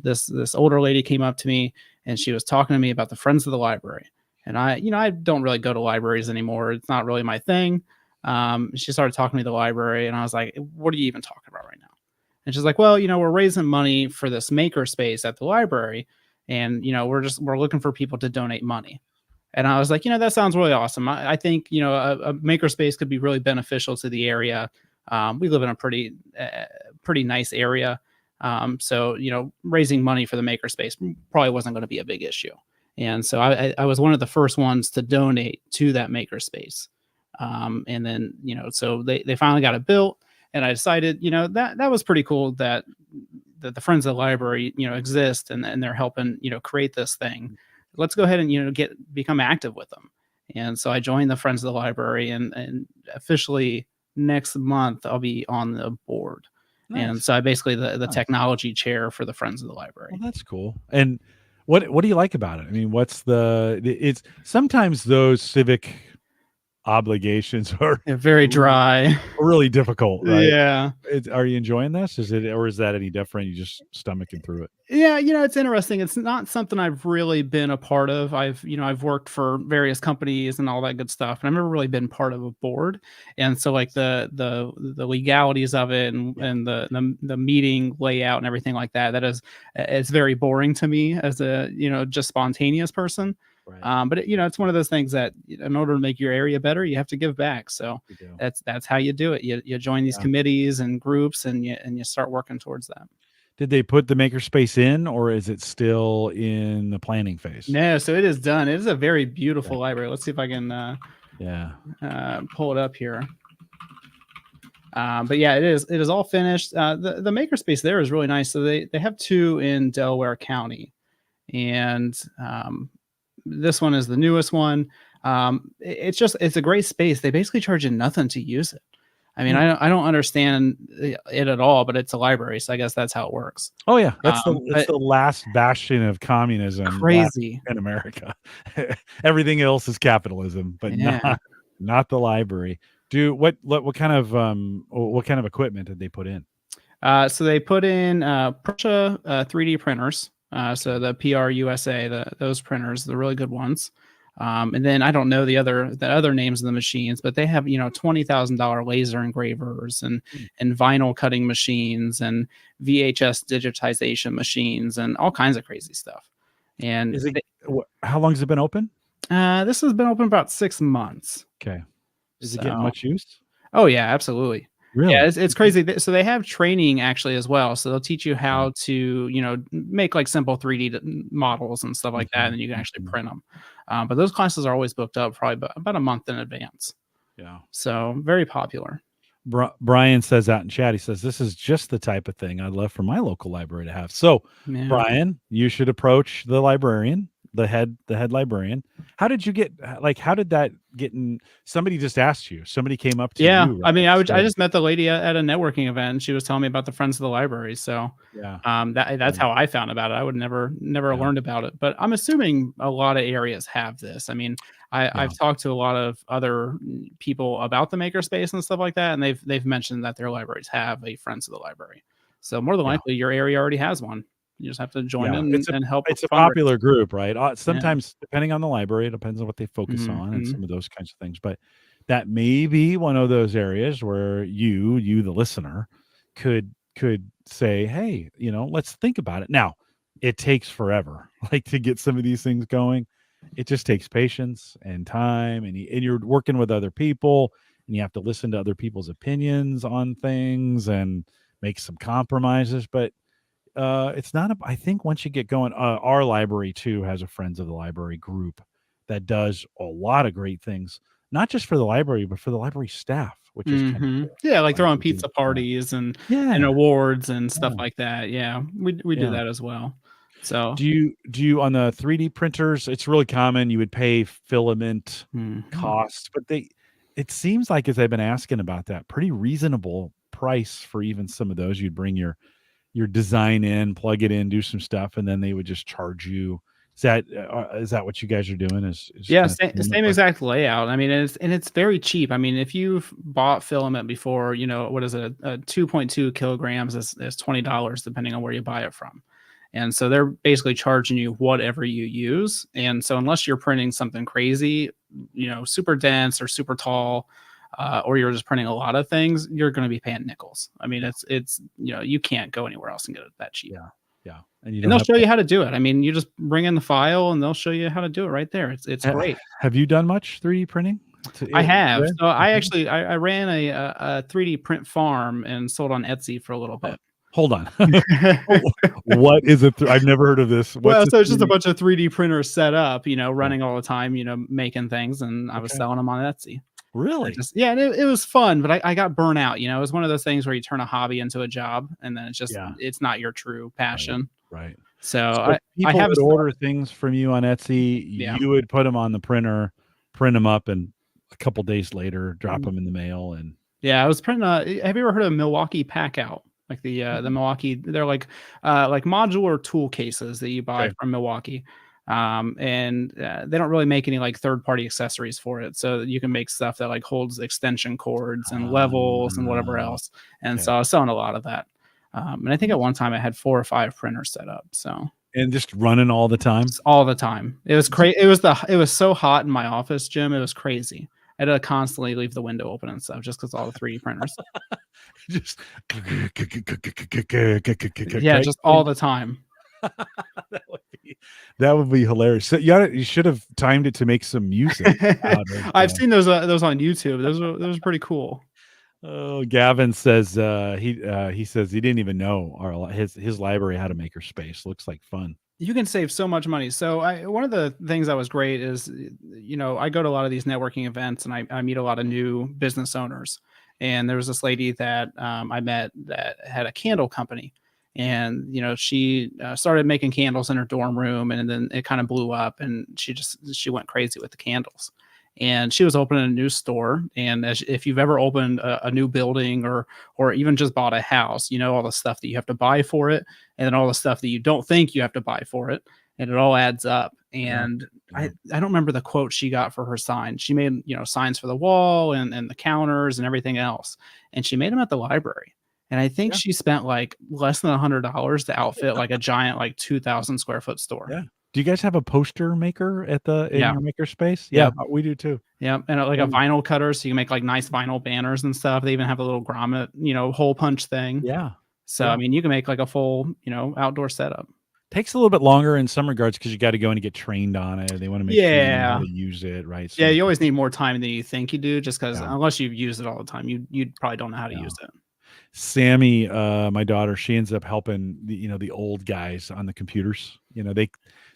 this older lady came up to me and she was talking to me about the Friends of the Library. And I don't really go to libraries anymore. It's not really my thing. She started talking to me about the library, and I was like, what are you even talking about right now? And she's like, well, we're raising money for this maker space at the library, and we're looking for people to donate money. And I was like, that sounds really awesome. I think a maker space could be really beneficial to the area. We live in a pretty nice area. So, raising money for the makerspace probably wasn't going to be a big issue. And so I was one of the first ones to donate to that makerspace. And then, so they finally got it built, and I decided, that was pretty cool that the Friends of the Library, exist and they're helping, create this thing. Let's go ahead and, become active with them. And so I joined the Friends of the Library, and officially next month I'll be on the board. Nice. And so I basically the technology chair for the Friends of the Library. Well, that's cool. And what do you like about it? I mean, it's sometimes those civic obligations are very dry, really difficult, right? Yeah. Are you enjoying this? Is that any different? You just stomaching through it? Yeah, it's interesting. It's not something I've really been a part of. I've worked for various companies and all that good stuff, and I've never really been part of a board. And so like the legalities of it and the meeting layout and everything like that it's very boring to me as a just spontaneous person. Right. But it's one of those things that in order to make your area better, you have to give back. So that's how you do it. You join these committees and groups, and you start working towards that. Did they put the makerspace in, or is it still in the planning phase? No, so it is done. It is a very beautiful library. Let's see if I can pull it up here. But yeah, it is all finished. The makerspace there is really nice. So they have 2 in Delaware County, and this one is the newest one. It's a great space. They basically charge you nothing to use it. I mean, I don't understand it at all, but it's a library, so I guess that's how it works. Oh yeah, it's the last bastion of communism. Crazy in America. Everything else is capitalism, but not not the library. What kind of equipment did they put in? So they put in Prusa 3D printers. So the PRUSA, those printers, the really good ones. And then I don't know the other names of the machines, but they have $20,000 laser engravers and vinyl cutting machines and VHS digitization machines and all kinds of crazy stuff. And how long has it been open? This has been open about 6 months. Okay. Is it getting much use? Oh yeah, absolutely. Really? Yeah, it's crazy. So they have training actually as well. So they'll teach you how to, make like simple 3D models and stuff like that, and then you can actually print them. But those classes are always booked up probably about a month in advance. Yeah. So very popular. Brian says out in chat, he says, this is just the type of thing I'd love for my local library to have. So Brian, you should approach the librarian, the head librarian. How did that get in? Somebody just asked you, somebody came up to you. Right? I mean, I just met the lady at a networking event, and she was telling me about the Friends of the Library. So that's how I found about it. I would never learned about it, but I'm assuming a lot of areas have this. I mean, I've talked to a lot of other people about the makerspace and stuff like that, and they've mentioned that their libraries have a Friends of the Library. So more than likely, your area already has one. You just have to join in and help. It's a popular group, right? Sometimes, depending on the library, it depends on what they focus on and some of those kinds of things. But that may be one of those areas where you, the listener, could say, hey, let's think about it. Now, it takes forever, to get some of these things going. It just takes patience and time, and you're working with other people, and you have to listen to other people's opinions on things and make some compromises. But it's not I think once you get going, our library too has a Friends of the Library group that does a lot of great things, not just for the library, but for the library staff, which is kind of cool. Yeah, like throwing pizza parties and awards and stuff like that. Yeah, we do that as well. So do you on the 3D printers? It's really common. You would pay filament costs, but it seems like, as I've been asking about that, pretty reasonable price for even some of those. You'd bring your design in, plug it in, do some stuff, and then they would just charge you. Is that what you guys are doing? Same exact layout. I mean, it's very cheap. I mean, if you've bought filament before, what is it? 2.2 kilograms is $20 depending on where you buy it from. And so they're basically charging you whatever you use. And so unless you're printing something crazy, super dense or super tall, or you're just printing a lot of things, you're going to be paying nickels. I mean, it's you can't go anywhere else and get it that cheap. Yeah. And they'll show you how to do it. I mean, you just bring in the file and they'll show you how to do it right there. It's great. Have you done much 3D printing? I have. So I ran a 3D print farm and sold on Etsy for a little bit. Hold on. What is it? I've never heard of this. So it's just a bunch of 3D printers set up, running all the time, making things, and I was selling them on Etsy. Really? And it was fun, but I got burnt out. It was one of those things where you turn a hobby into a job, and then it's not your true passion. Right. So people would order things from you on Etsy. You would put them on the printer, print them up, and a couple days later, drop them in the mail. And I was printing. Have you ever heard of Milwaukee Pack Out? Like the Milwaukee, they're like modular tool cases that you buy from Milwaukee. And they don't really make any like third-party accessories for it, so you can make stuff that like holds extension cords and levels and whatever else. And so I was selling a lot of that. And I think at one time I had 4 or 5 printers set up. So and just running all the time. All the time. It was crazy. It was so hot in my office, Jim. It was crazy. I had to constantly leave the window open and stuff just because all the 3D printers. Just just all the time. That would be hilarious. So you should have timed it to make some music. I've seen those on YouTube. Those are pretty cool. Oh, Gavin says he says he didn't even know his library had a maker space. Looks like fun. You can save so much money. So one of the things that was great is, I go to a lot of these networking events and I meet a lot of new business owners. And there was this lady that I met that had a candle company. And, she started making candles in her dorm room, and then it kind of blew up, and she went crazy with the candles. And she was opening a new store. And if you've ever opened a new building or even just bought a house, all the stuff that you have to buy for it, and then all the stuff that you don't think you have to buy for it. and it all adds up. Yeah. And Yeah. I don't remember the quote she got for her sign. She made, signs for the wall and the counters and everything else, and she made them at the library. And I think Yeah. she spent like less than $100 to outfit like a giant like 2,000 square foot store. Yeah. Do you guys have a poster maker in Yeah. your maker space? Yeah, Yeah. we do too. Yeah, and, like, a And vinyl cutter, so you can make, like, nice vinyl banners and stuff. They even have a little grommet, hole punch thing. yeah. So, I Yeah. mean, you can make, like, a full, outdoor setup. Takes a little bit longer in some regards because you gotta go in and get trained on it. They wanna make sure you know how Yeah. to use it, right? So Yeah, you you can always need more time than you think you do just because yeah, unless you've used it all the time, you probably don't know how to yeah. use it. Sammy, my daughter, she ends up helping the old guys on the computers.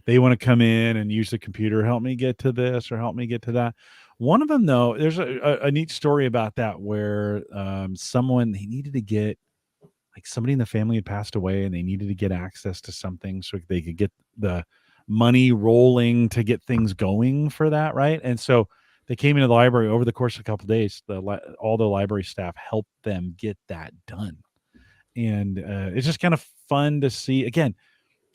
They want to come in and use the computer, help me get to this or help me get to that. One of them though, there's a neat story about that where someone they needed to get like somebody in the family had passed away and they needed to get access to something so they could get the money rolling to get things going for that, right? And so they came into the library over the course of a couple of days. All the library staff helped them get that done, and it's just kind of fun to see. Again,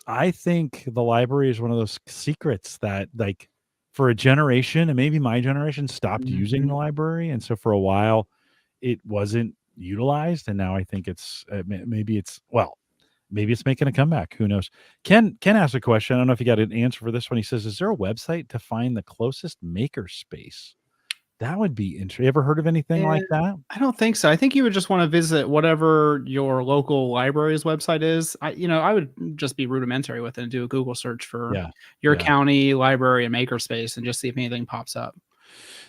I think the library is one of those secrets that, like, for a generation and maybe my generation stopped using Mhm. the library, and so for a while it wasn't utilized, and now I think it's maybe it's well, maybe it's making a comeback. Who knows? Ken asked a question. I don't know if you got an answer for this one. He says, "Is there a website to find the closest maker space?" That would be interesting. Ever heard of anything Eh, like that? I don't think so. I think you would just wanna visit whatever your local library's website is. I would just be rudimentary with it and do a Google search for Yeah, your yeah. county library and makerspace and just see if anything pops up.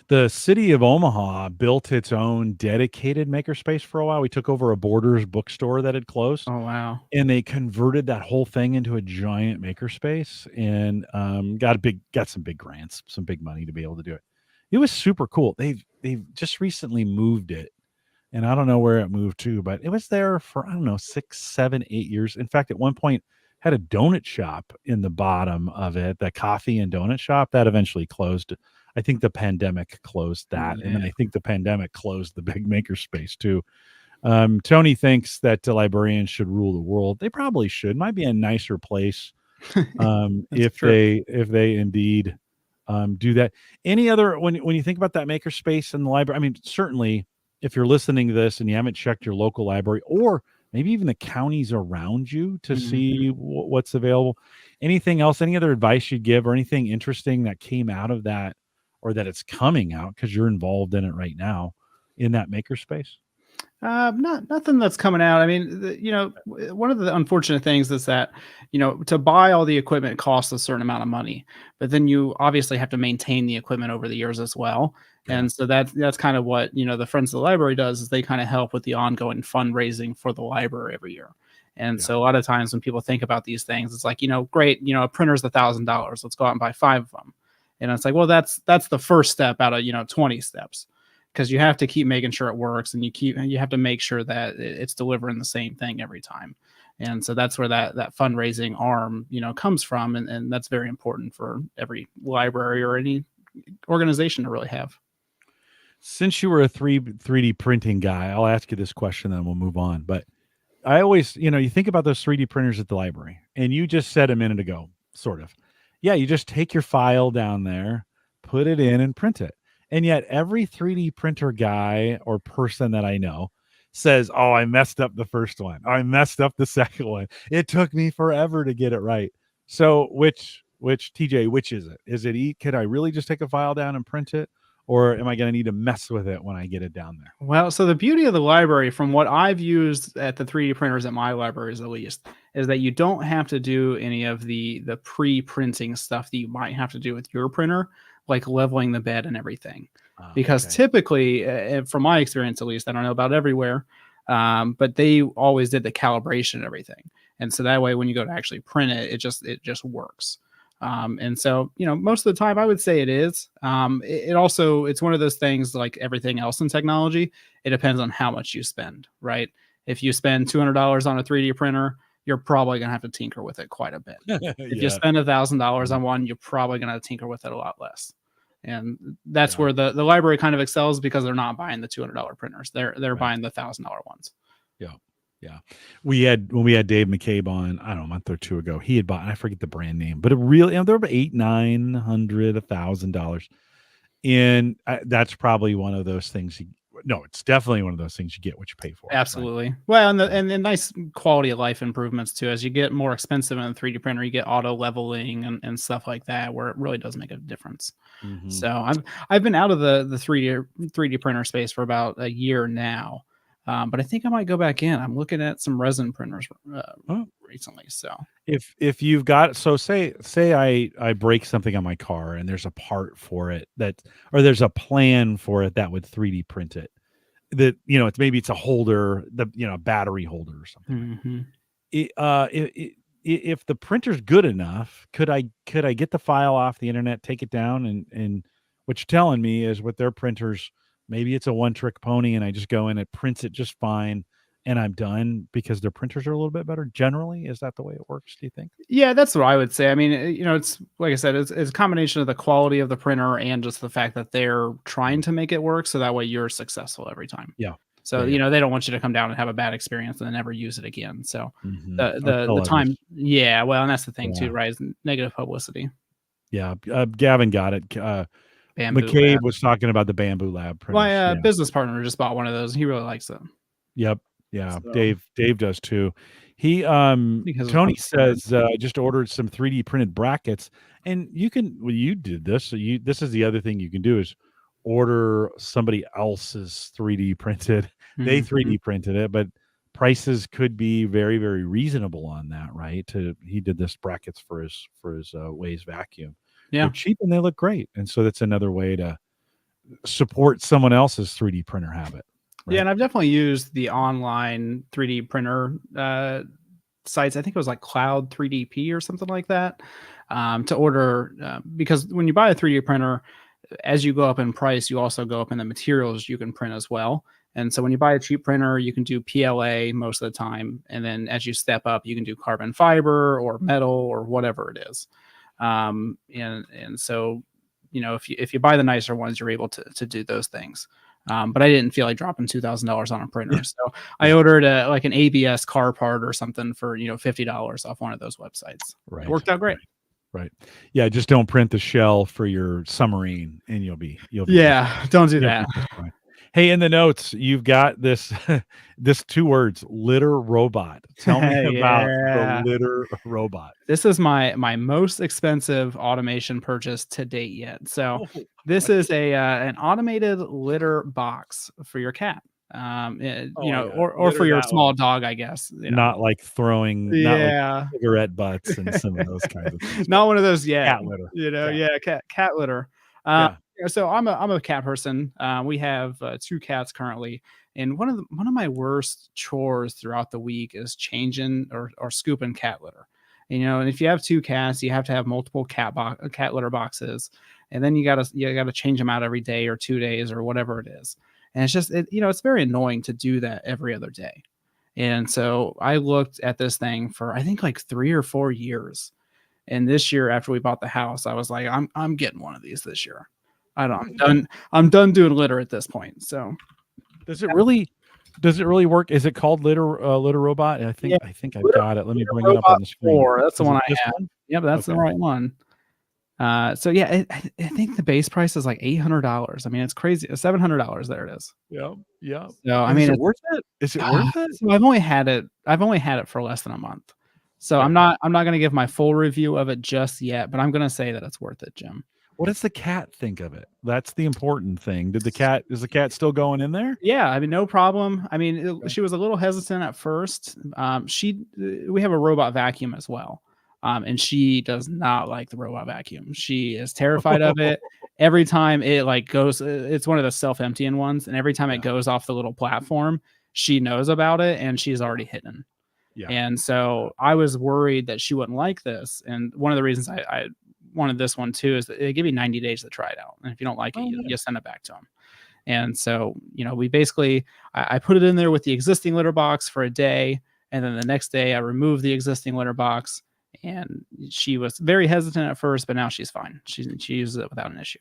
The city of Omaha built its own dedicated makerspace for a while. We took over a Borders bookstore that had closed, Oh, wow. and they converted that whole thing into a giant makerspace and, got some big grants, some big money to be able to do it. It was super cool. They've just recently moved it, and I don't know where it moved to, but it was there for, I don't know, 6, 7, 8 years. In fact, at one point, had a donut shop in the bottom of it, the coffee and donut shop, that eventually closed. I think the pandemic closed that, and then Yeah. I think the pandemic closed the big maker space too. Tony thinks that the librarians should rule the world. They probably should. Might be a nicer place That's if true. they indeed do that. Any other when you think about that maker space in the library? I mean, certainly if you're listening to this and you haven't checked your local library or maybe even the counties around you to Mhm. see what's available. Anything else? Any other advice you'd give, or anything interesting that came out of that, or that it's coming out because you're involved in it right now in that maker space? Nothing that's coming out. I mean, one of the unfortunate things is that, to buy all the equipment costs a certain amount of money, but then you obviously have to maintain the equipment over the years as well. Yeah, And so that's kind of what, the Friends of the Library does is they kind of help with the ongoing fundraising for the library every year. And yeah, so a lot of times when people think about these things, it's like, great, a printer's $1,000. Let's go out and buy 5 of them. And it's like, well, that's the first step out of, 20 steps because you have to keep making sure it works and you have to make sure that it's delivering the same thing every time. And so that's where that fundraising arm comes from, and that's very important for every library or any organization to really have. since you were a 3D printing guy, I'll ask you this question, then we'll move on. But I always, you think about those 3D printers at the library, and you just said a minute ago, sort of. Yeah, you just take your file down there, put it in, and print it. And yet, every 3D printer guy or person that I know says, "Oh, I messed up the first one. I messed up the second one. It took me forever to get it right." So, which TJ, which is it? Is it Can I really just take a file down and print it, or am I going to need to mess with it when I get it down there? Well, so the beauty of the library, from what I've used at the 3D printers at my libraries at least, is that you don't have to do any of the pre-printing stuff that you might have to do with your printer, like leveling the bed and everything. Because Okay. typically, from my experience at least, I don't know about everywhere, but they always did the calibration and everything, and so that way when you go to actually print it, it just works. And so, most of the time, I would say it is. It also it's one of those things like everything else in technology. It depends on how much you spend, right? If you spend $200 on a 3D printer, you're probably gonna have to tinker with it quite a bit. If you Yeah. spend $1,000 Yeah. on one, you're probably gonna tinker with it a lot less. And that's Yeah. where the library kind of excels because they're not buying the $200 printers. They're Right. buying the $1,000 ones. Yeah. Yeah. When we had Dave McCabe on, I don't know, a month or two ago, he had bought, I forget the brand name, but it really, they're about $800, $900, $1,000. And that's probably one of those things. No, it's definitely one of those things you get what you pay for. Right? Absolutely. Well, and the nice quality of life improvements too. As you get more expensive in a 3D printer, you get auto leveling and stuff like that, where it really does make a difference. Mm-hmm. So I've been out of the 3D printer space for about a year now, but I think I might go back in. I'm looking at some resin printers recently. So if you've got, so say I break something on my car and there's a part for it or there's a plan for it that would 3D print it, that it's a holder, battery holder or something. mm-hmm. If the printer's good enough, could I get the file off the internet, take it down, and what you're telling me is with their printers, maybe it's a one-trick pony and I just go in, it prints it just fine, and I'm done because their printers are a little bit better generally. Is that the way it works, do you think? Yeah, that's what I would say. I mean, it's like I said, it's a combination of the quality of the printer and just the fact that they're trying to make it work so that way you're successful every time. Yeah. So, Yeah. they don't want you to come down and have a bad experience and then never use it again. So Mm-hmm. the time, yeah, well, and that's the thing too, right? Is negative publicity. Yeah. Gavin got it. Bamboo McCabe Lab. was talking about the Bamboo Lab printers. My business partner just bought one of those. He really likes it. Yep. Yeah. So, Dave does too. He Tony says just ordered some 3D printed brackets, and you did this. So this is the other thing you can do is order somebody else's 3D printed. They 3D printed it, but prices could be very, very reasonable on that, right? He did this brackets for his Waze vacuum. Yeah. They're cheap and they look great. And so that's another way to support someone else's 3D printer habit. Right? Yeah, and I've definitely used the online 3D printer sites. I think it was like Cloud 3DP or something like that, to order, because when you buy a 3D printer, as you go up in price, you also go up in the materials you can print as well. And so when you buy a cheap printer, you can do PLA most of the time. And then as you step up, you can do carbon fiber or metal or whatever it is. And so, if you buy the nicer ones, you're able to do those things. But I didn't feel like dropping $2,000 on a printer. So I ordered like an ABS car part or something for, $50 off one of those websites. Right. It worked out great. Right. Yeah. Just don't print the shell for your submarine and you'll be yeah. Don't do that. Hey, in the notes, you've got this 2 words, litter robot. Tell me about the litter robot. This is my most expensive automation purchase to date yet. So this is an automated litter box for your cat. Or for your small dog, I guess. Not like throwing not like cigarette butts and some of those kinds of things. Not one of those, cat litter. Cat litter. So I'm a cat person. We have 2 cats currently, and one of my worst chores throughout the week is changing or scooping cat litter. And if you have 2 cats, you have to have multiple cat litter boxes, and then you gotta change them out every day or 2 days or whatever it is. And it's just it's very annoying to do that every other day. And so I looked at this thing for I think like 3 or 4 years, and this year after we bought the house, I was like, I'm getting one of these this year. I'm done doing litter at this point. So does it really work? Is it called litter robot? I think I've got it. Let me bring it up on the screen. 4, that's the one I have. Yeah, but that's the right one. So yeah, I think the base price is like $800. I mean, it's crazy. $700. There it is. Yeah. So I mean, is it worth it? Is it worth it? So I've only had it for less than a month. So I'm not going to give my full review of it just yet, but I'm going to say that it's worth it, Jim. What does the cat think of it? That's the important thing. Is the cat still going in there? Yeah, I mean, no problem. I mean, she was a little hesitant at first. We have a robot vacuum as well. And she does not like the robot vacuum. She is terrified of it. Every time it goes, it's one of the self-emptying ones. And every time it goes off the little platform, she knows about it and she's already hidden. Yeah. And so I was worried that she wouldn't like this. And one of the reasons I wanted this one too is that they give you 90 days to try it out. And if you don't like it, you send it back to them. And so, we basically, I put it in there with the existing litter box for a day. And then the next day I removed the existing litter box. And she was very hesitant at first, but now she's fine. She uses it without an issue.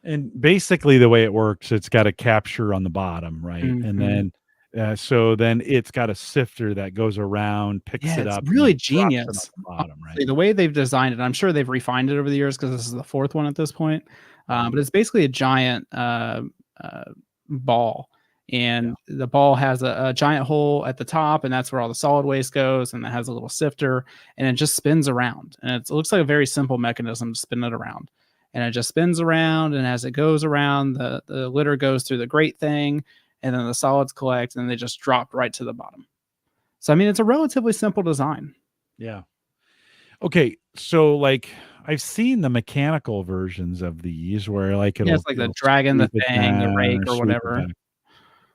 And basically the way it works, it's got a capture on the bottom, right? Mm-hmm. And then So then it's got a sifter that goes around, picks Yeah, it it's up, and really then drops it on genius. the bottom, right? Honestly, the way they've designed it, I'm sure they've refined it over the years because this is the 4th one at this point. Right. But it's basically a giant, uh, ball, Yeah. and the ball has a giant hole at the top, and that's where all the solid waste goes, and it has a little sifter, and it just spins around, and it looks like a very simple mechanism to spin it around, and it just spins around, and as it goes around, the litter goes through the grate thing, and then the solids collect, and they just drop right to the bottom. So, I mean, it's a relatively simple design. Yeah. Okay, so, like, I've seen the mechanical versions of these where, like, Yeah, it's like the it'll dragon, the sweep it thing, the down rake, or or sweep it whatever.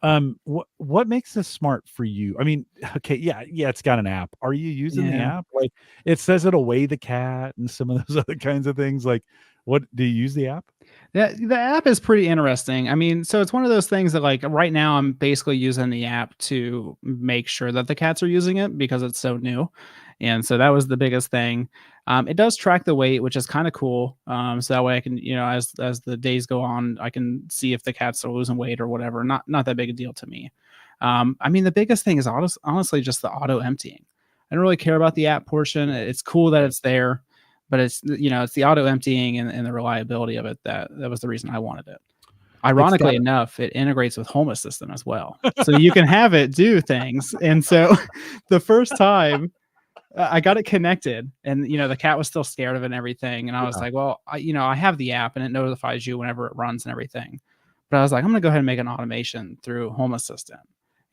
back. What makes this smart for you? I mean, okay, yeah, it's got an app. Are you using the Yeah. app? Like, it says it'll weigh the cat and some of those other kinds of things, like, what do you use the app? The app is pretty interesting. I mean, so it's one of those things that, like, right now I'm basically using the app to make sure that the cats are using it because it's so new. And so that was the biggest thing. It does track the weight, which is kind of cool. So that way I can, as the days go on, I can see if the cats are losing weight or whatever. Not that big a deal to me. I mean, the biggest thing is honestly just the auto emptying. I don't really care about the app portion. It's cool that Right. it's there, but it's the auto emptying and the reliability of it that was the reason I wanted it. It's got Ironically enough, it integrates with Home Assistant as well. So you can have it do things. And so the first time I got it connected and the cat was still scared of it and everything. And I was yeah. like, well, I have the app and it notifies you whenever it runs and everything. But I was like, I'm gonna go ahead and make an automation through Home Assistant.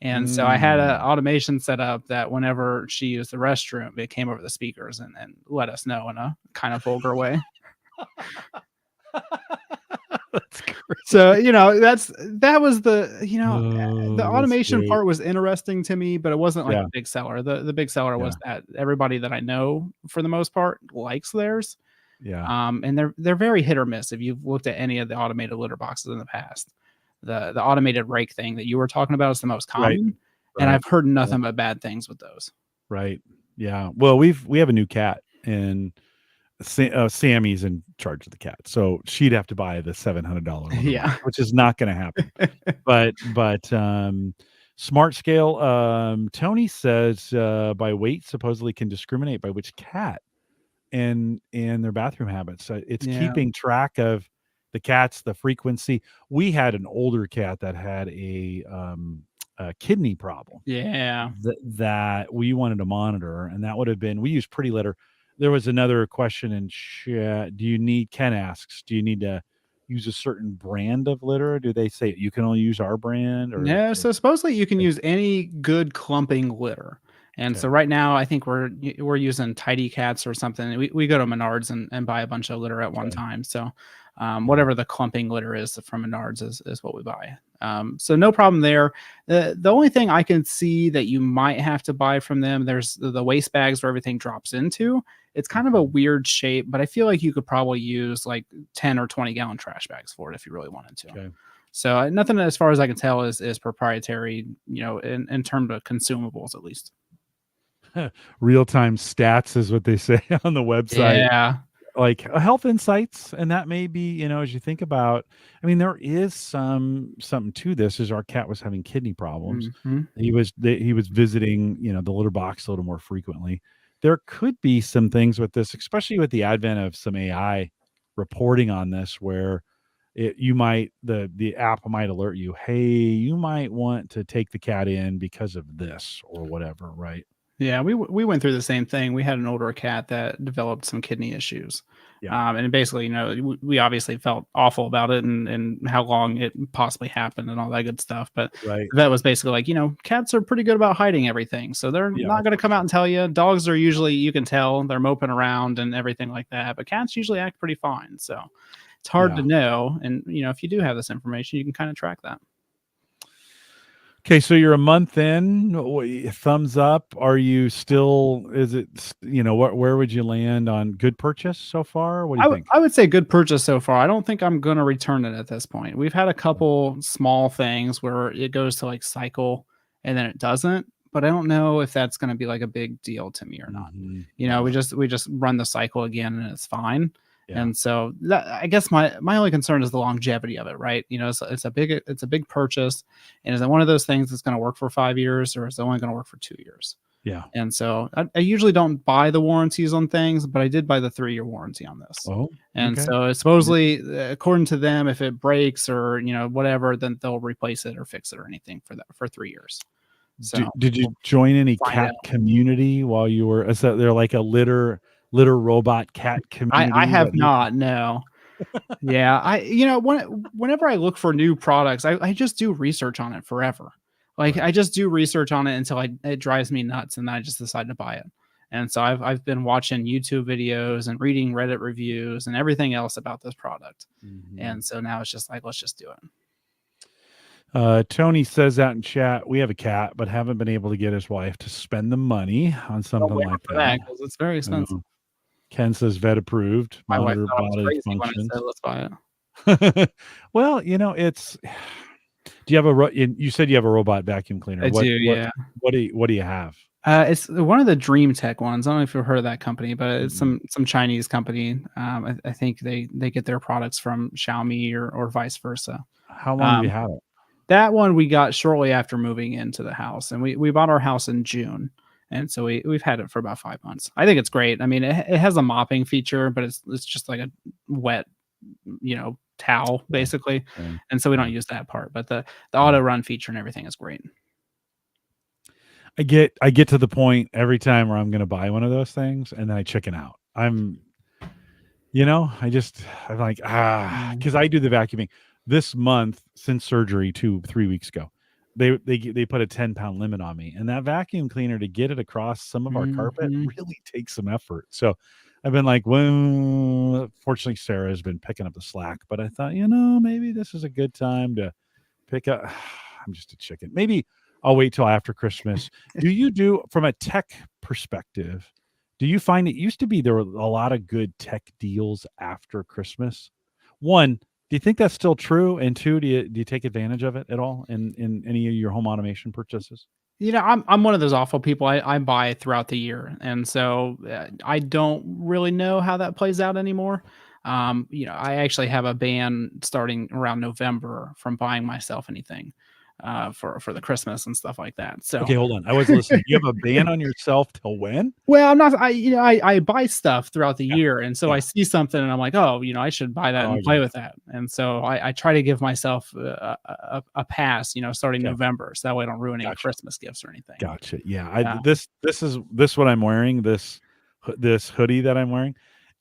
And so I had an Mm. automation set up that whenever she used the restroom, it came over the speakers and let us know in a kind of vulgar way. That's So, great. that was the Oh, that's automation great. part was interesting to me, but it wasn't like Yeah, the big seller. The big seller yeah, was that everybody that I know for the most part likes theirs. yeah. And they're very hit or miss if you've looked at any of the automated litter boxes in the past. The automated rake thing that you were talking about is the most Right, common, and right. I've heard Yeah, nothing but bad things with those. right. Yeah. Well, we have a new cat, and Sammy's in charge of the cat, so she'd have to buy the $700 litter box, Yeah. which is not gonna happen. But Smart Scale, Tony says, by weight supposedly can discriminate by which cat and their bathroom habits. It's Yeah. keeping track of the cats, the frequency. We had an older cat that had a kidney problem Yeah. that we wanted to monitor, and that would have been we use Pretty Litter. There was another question in chat. Do you need Ken asks, do you need to use a certain brand of litter? Do they say you can only use our brand No, or so supposedly you can use any good clumping litter. And so okay. right now I think we're using Tidy Cats or something. We go to Menards and buy a bunch of litter at one Okay. time. So Yeah. whatever the clumping litter is from Menards is what we buy. So no problem there. The only thing I can see that you might have to buy from them, there's the waste bags where everything drops into. It's kind of a Mhm. weird shape, but I feel like you could probably use like 10 or 20-gallon trash bags for it if you really wanted to. Okay. So nothing as far as I can tell is proprietary, in terms of consumables at least. Real-time stats is what they say on the website. Yeah. Like, health insights, and that may be, as you think about I mean, there is something to this, is our cat was having kidney problems. Mhm. He was visiting, the litter box a little more frequently. There could be some things with this, especially with the advent of some AI reporting on this, where you might the app might alert you, "Hey, you might want to take the cat in because of this," or whatever, right? Yeah, we went through the same thing. We had an older cat that developed some kidney issues. Yeah, And basically, we obviously felt awful about it and how long it possibly happened and all that good stuff. But right. the vet was basically like, cats are pretty good about hiding everything. So they're Yeah, not going to for come out sure. and tell you. Dogs are usually, you can tell they're moping around and everything like that. But cats usually act pretty fine. So it's hard to Yeah. know. And, if you do have this information, you can kind of track that. Okay, so you're a month in. Thumbs up. Are you still? Is it? Where would you land on good purchase so far? What do you think? I would say good purchase so far. I don't think I'm gonna return it at this point. We've had a couple small things where it goes to, like, cycle and then it doesn't, but I don't know if that's gonna be, like, a big deal to me or not. Mhm. We Yeah. just run the cycle again and it's fine. And so that, I guess my only concern is the longevity of it, right? You know, it's a big purchase, and is it one of those things that's going to work for 5 years, or is it only going to work for 2 years? Yeah. And so I usually don't buy the warranties on things, but I did buy the 3-year warranty on this. Oh, And okay. so it's supposedly, according to them, if it breaks or whatever, then they'll replace it or fix it or anything for 3 years. So Did you we'll join any find cat out. community while you were? Is that they're like a litter robot cat I community have that you? not, no. Yeah, whenever I look for new products, I just do research on it forever. Like, I Right. just do research on it until it drives me nuts, and then I just decide to buy it. And so I've been watching YouTube videos and reading Reddit reviews and everything else about this product. Mhm. And so now it's just like, let's just do it. Tony says out in chat, we have a cat, but haven't been able to get his wife to spend the money on Don't something blame her like for that. that because it's very expensive. Ken says vet approved, My wife monitor thought I was bodily crazy when I functions. said, "Let's buy it." Well, it's. Do you have you said you have a robot vacuum cleaner. I do, yeah. What do you have? It's one of the Dream Tech ones. I don't know if you've heard of that company, but it's Mm-mm. some Chinese company. I think they get their products from Xiaomi or vice versa. How long have you Um, had it? that one we got shortly after moving into the house, and we bought our house in June, and so we've had it for about 5 months. I think it's great. I mean, it has a mopping feature, but it's just like a wet, towel Yeah, basically, yeah, and so we yeah, don't use that part. But the yeah. auto run feature and everything is great. I get to the point every time where I'm going to buy one of those things, and then I chicken out. I'm like, Yeah. because I do the vacuuming this month since surgery 2-3 weeks ago. They put a 10-pound limit on me, and that vacuum cleaner to get it across some of our carpet Mhm. really takes some effort. So I've been like, well, fortunately Sarah has been picking up the slack, but I thought, maybe this is a good time to pick up. I'm just a chicken. Maybe I'll wait till after Christmas. From a tech perspective, do you find it used to be there were a lot of good tech deals after Christmas? One, do you think that's still true? And two, do you take advantage of it at all in any of your home automation purchases? I'm one of those awful people. I buy throughout the year, and so I don't really know how that plays out anymore. I actually have a ban starting around November from buying myself anything for the Christmas and stuff like that. So Okay, hold on. I was listening. You have a ban on yourself till when? well, I'm not. I buy stuff throughout the Yeah, year, and so yeah. I see something, and I'm like, oh, I should buy that Oh, and I play got with that. And so I try to give myself a pass, starting you. Okay, November, so that way I don't ruin any gotcha. Christmas gifts or anything. Gotcha. Yeah, I Uh, this is this what I'm wearing, this hoodie that I'm wearing.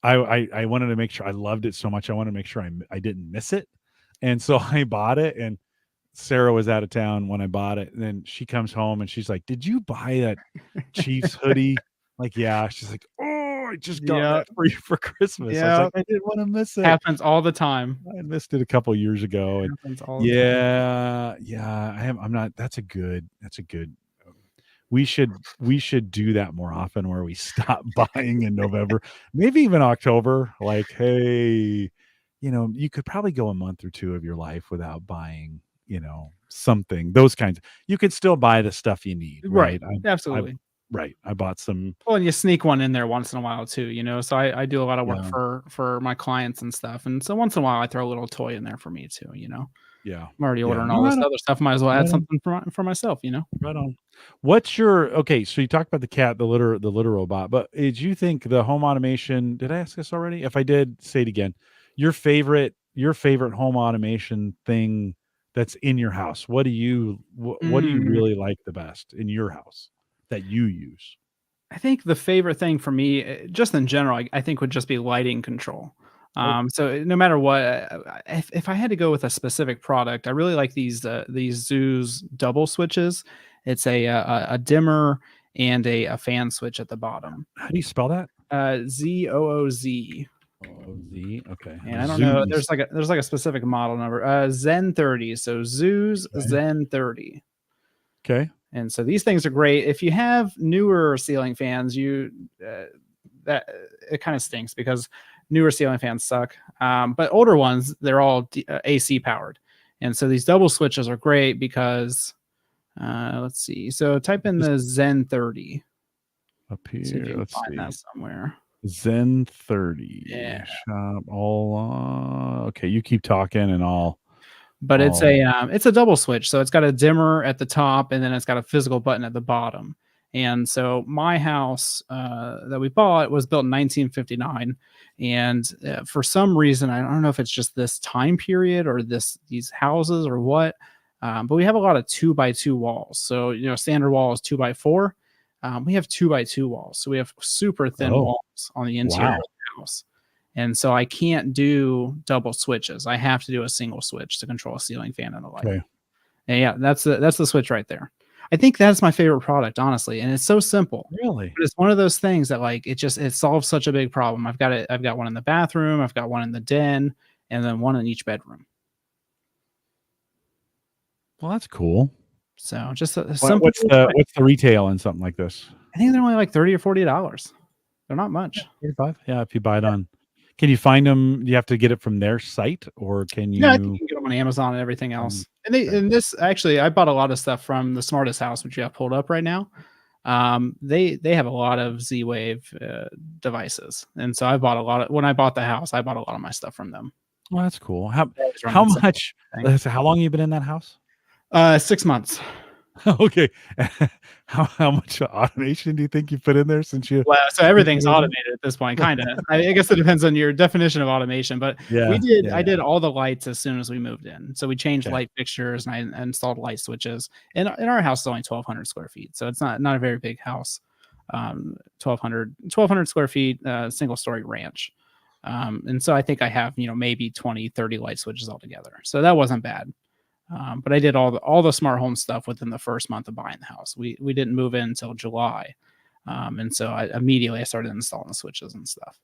I wanted to make sure I loved it so much. I wanted to make sure I didn't miss it. And so I bought it, and Sarah was out of town when I bought it. And then she comes home and she's like, "Did you buy that Chiefs hoodie?" Like, yeah. She's like, "Oh, I just got yeah, that for you for Christmas." I was yeah, like, "I didn't want to miss it." happens all the time. I missed it a couple years ago, and Happens all the time. yeah, yeah. I'm not. That's a good. We should do that more often where we stop buying in November, maybe even October. Like, hey, you could probably go a month or two of your life without buying, something. Those kinds. You could still buy the stuff you need, Right, right? I absolutely. right. I bought some. Well, and you sneak one in there once in a while too, So I do a lot of work Yeah, for my clients and stuff, and so once in a while I throw a little toy in there for me too. yeah, I'm already yeah. ordering No, all right this on, other stuff. Might as well add right on. something for myself. Right on. Okay, so you talked about the cat, the litter robot, but did you think the home automation, did I ask this already? If I did, say it again. Your favorite home automation thing that's in your house. What do you Mm, really like the best in your house that you use? I think the favorite thing for me, just in general, I think would just be lighting control. Oh, So no matter what, if I had to go with a specific product, I really like these Zooz double switches. It's a dimmer and a fan switch at the bottom. how do you spell that? Zooz. Z. Okay. And I don't know. Zooz. There's like a specific model number. Zen 30. So Zooz Okay. Zen 30. Okay. And so these things are great. If you have newer ceiling fans, that it kind of stinks because newer ceiling fans suck. But older ones, they're all AC powered, and so these double switches are great because let's see. So type in Just the Zen 30. up See if here. you can Let's find see. that somewhere. Zen 30 Yeah. shop all okay, you keep talking and But I'll it's a double switch, so it's got a dimmer at the top, and then it's got a physical button at the bottom. And so my house that we bought was built in 1959, and for some reason, I don't know if it's just this time period or these houses or what, but we have a lot of 2x2 walls. So standard wall is 2x4. We have 2x2 walls, so we have super thin Oh, walls on the interior of wow. the house. And so I can't do double switches. I have to do a single switch to control a ceiling fan and a light. Okay. And yeah, that's the switch right there. I think that's my favorite product, honestly, and it's so simple. Really? But it's one of those things that like it solves such a big problem. I've got one in the bathroom, I've got one in the den, and then one in each bedroom. Well, that's cool. So just a What simple what's the retail in something like this? I think they're only like $30 or $40. They're not much. 35? Yeah, if you buy it on can you find them? Do you have to get it from their site or can Yeah, I think you you can get them on Amazon and everything else. And okay. this actually, I bought a lot of stuff from the Smartest House, which you have pulled up right now. They have a lot of Z-Wave devices, and so I bought a lot of when I bought the house. I bought a lot of my stuff from them. Well, that's cool. They always run How the same much thing. how long you been in that house? 6 months. Okay. How much automation do you think you put in there since you Well, so everything's automated at this point, kind of. I guess it depends on your definition of automation, but Yeah, I did all the lights as soon as we moved in. So we changed okay. light fixtures and I installed light switches. And our house is only 1,200 square feet, so it's not a very big house. 1,200 square feet, single story ranch. And so I think I have maybe 20, 30 light switches altogether. So that wasn't bad. But I did all the smart home stuff within the first month of buying the house. We didn't move in until July, and so I immediately started installing the switches and stuff.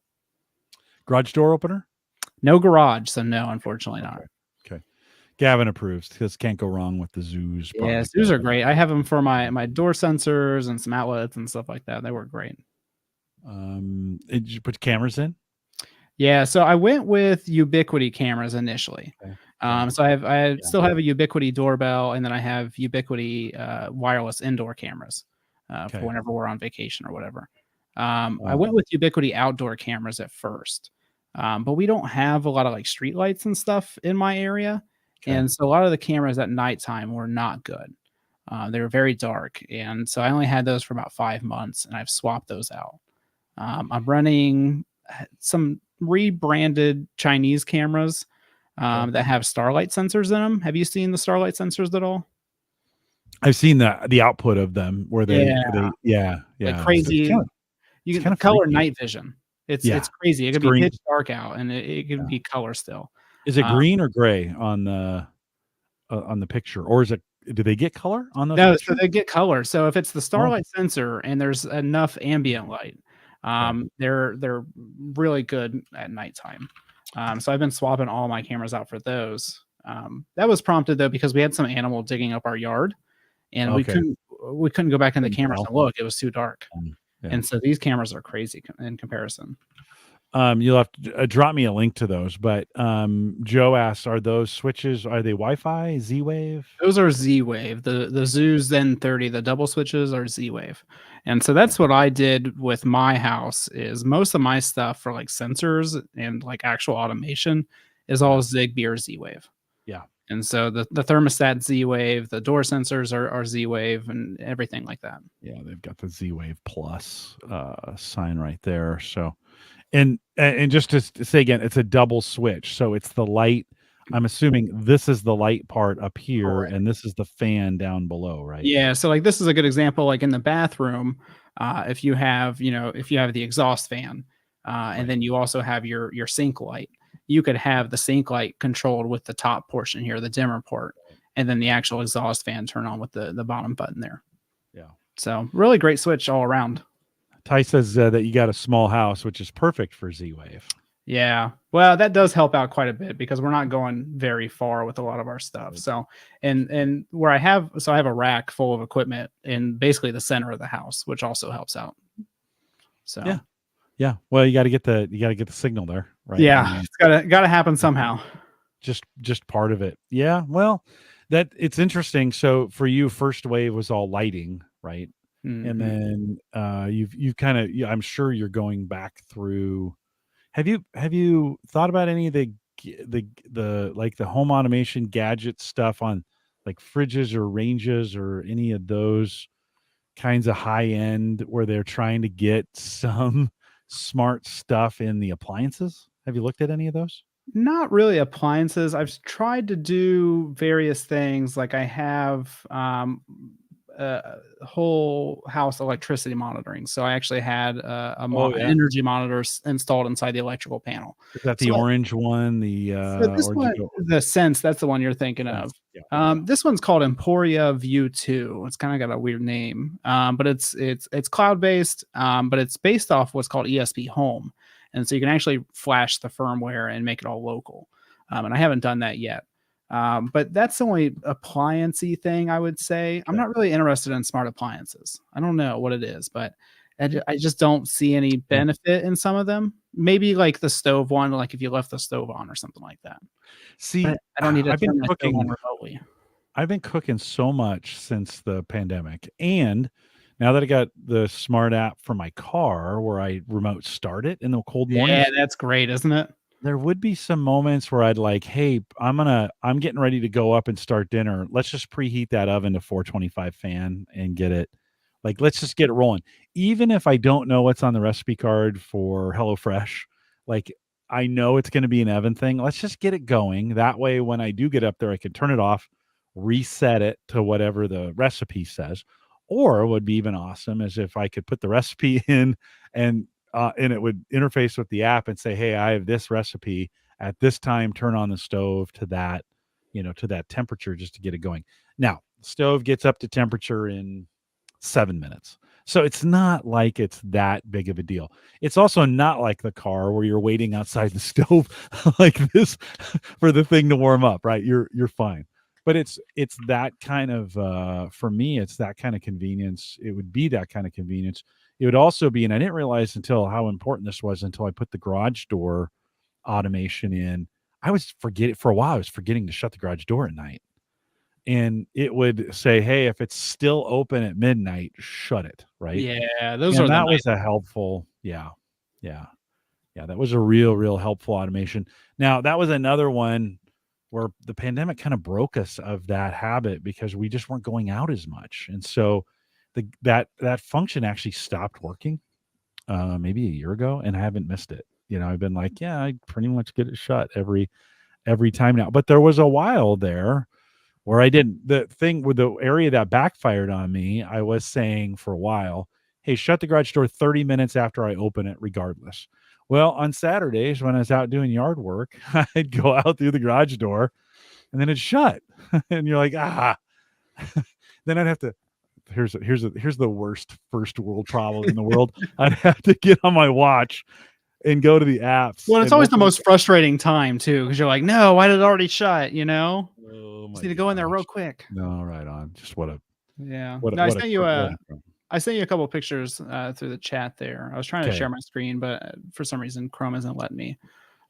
Garage door opener? No garage, so no, unfortunately not. Okay. Gavin approves because can't go wrong with the Zooz. Yeah, Zooz are great. I have them for my door sensors and some outlets and stuff like that. They work great. Did you put cameras in? Yeah, so I went with Ubiquiti cameras initially. Okay. So I still have a Ubiquiti doorbell, and then I have Ubiquiti wireless indoor cameras for whenever we're on vacation or whatever. I went with Ubiquiti outdoor cameras at first, but we don't have a lot of like street lights and stuff in my area, and so a lot of the cameras at nighttime were not good. They were very dark, and so I only had those for about 5 months, and I've swapped those out. I'm running some rebranded Chinese cameras that have starlight sensors in them. Have you seen the starlight sensors at all? I've seen the output of them where like crazy. You can color night vision. It's crazy. It could be pitch dark out, and it can be color still. Is it green or gray on the picture, or is it? Do they get color on those? No, so they get color. So if it's the starlight sensor and there's enough ambient light, they're really good at nighttime. So I've been swapping all my cameras out for those. That was prompted though because we had some animal digging up our yard, and we couldn't go back in the cameras and look. It was too dark, and so these cameras are crazy in comparison. You'll have to drop me a link to those. But Joe asks, are those switches? Are they Wi-Fi, Z-Wave? Those are Z-Wave. The Zooz Zen 30, the double switches are Z-Wave. And so that's what I did with my house. Is most of my stuff for like sensors and like actual automation is all Zigbee or Z-Wave. Yeah. And so the thermostat Z-Wave, the door sensors are Z-Wave, and everything like that. Yeah, they've got the Z-Wave Plus sign right there. So. And just to say again, it's a double switch. So it's the light. I'm assuming this is the light part up here, and this is the fan down below, right? Yeah. So like this is a good example. Like in the bathroom, if you have the exhaust fan, and then you also have your sink light, you could have the sink light controlled with the top portion here, the dimmer port, and then the actual exhaust fan turn on with the bottom button there. Yeah. So really great switch all around. Ty says that you got a small house, which is perfect for Z-Wave. Yeah. Well, that does help out quite a bit because we're not going very far with a lot of our stuff. So, and where I have a rack full of equipment in basically the center of the house, which also helps out. So, yeah. Well, you got to get the signal there, right? Yeah. I mean, it's gotta happen somehow. Just part of it. Yeah. Well, it's interesting. So for you, first wave was all lighting, right? and Mhm. then you've kind of, I'm sure you're going back through. Have you thought about any of the like the home automation gadget stuff on like fridges or ranges or any of those kinds of high end where they're trying to get some smart stuff in the appliances? Have you looked at any of those? Not really appliances. I've tried to do various things, like I have, whole house electricity monitoring. So I actually had Oh an yeah. energy monitor installed inside the electrical panel. Is that the So orange one? so this Or did you one, go the Sense, that's the one you're thinking of. Sense? Yeah, yeah. This one's called Emporia View 2. It's kind of got a weird name, but it's cloud based, but it's based off what's called ESP Home, and so you can actually flash the firmware and make it all local. And I haven't done that yet, but that's the only appliancey thing I would say. I'm Okay. not really interested in smart appliances. I don't know what it is, but I just don't see any Yeah. benefit in some of them. Maybe like the stove one, like if you left the stove on or something like that. See, But I don't need to I've been turn my stove on cooking remotely. I've been cooking so much since the pandemic, and now that I got the smart app for my car where I remote start it in the cold Yeah, mornings, that's great, isn't it? there would be some moments where I'd like, "Hey, I'm getting ready to go up and start dinner. Let's just preheat that oven to 425 fan and get it like, let's just get it rolling." Even if I don't know what's on the recipe card for HelloFresh, like, I know it's gonna be an oven thing. Let's just get it going. That way, when I do get up there, I can turn it off, reset it to whatever the recipe says. Or what would be even awesome is if I could put the recipe in and it would interface with the app and say, "Hey, I have this recipe at this time. Turn on the stove to that, to that temperature just to get it going." Now, stove gets up to temperature in 7 minutes, so it's not like it's that big of a deal. It's also not like the car where you're waiting outside the stove like this for the thing to warm up. Right? You're fine. But it's that kind of for me, it's that kind of convenience. It would be that kind of convenience. It would also be, and I didn't realize until how important this was until I put the garage door automation in. I was forgetting for a while. I was forgetting to shut the garage door at night, and it would say, "Hey, if it's still open at midnight, shut it." Right, Yeah, those are and the that nice. was a helpful, yeah, yeah, yeah. That was a real helpful automation. Now that was another one where the pandemic kind of broke us of that habit because we just weren't going out as much, and so that function actually stopped working maybe a year ago, and I haven't missed it. I've been like, yeah, I pretty much get it shut every time now. But there was a while there where I didn't. The thing with the area that backfired on me, I was saying for a while, hey, shut the garage door 30 minutes after I open it, regardless. Well, on Saturdays when I was out doing yard work, I'd go out through the garage door and then it's shut. And you're like, ah. Then I'd have to here's the worst first world problem in the world. I'd have to get on my watch and go to the apps Well, it's and always the open. most frustrating time too, because 'cause you're like, "No, why did it already shut?" You know? Oh Just my need to go in there real gosh. quick. No, right on. Just Yeah. what a No, what a what a I sent you a couple pictures, through the chat there. I was trying to okay. share my screen, but, for some reason, Chrome isn't letting me.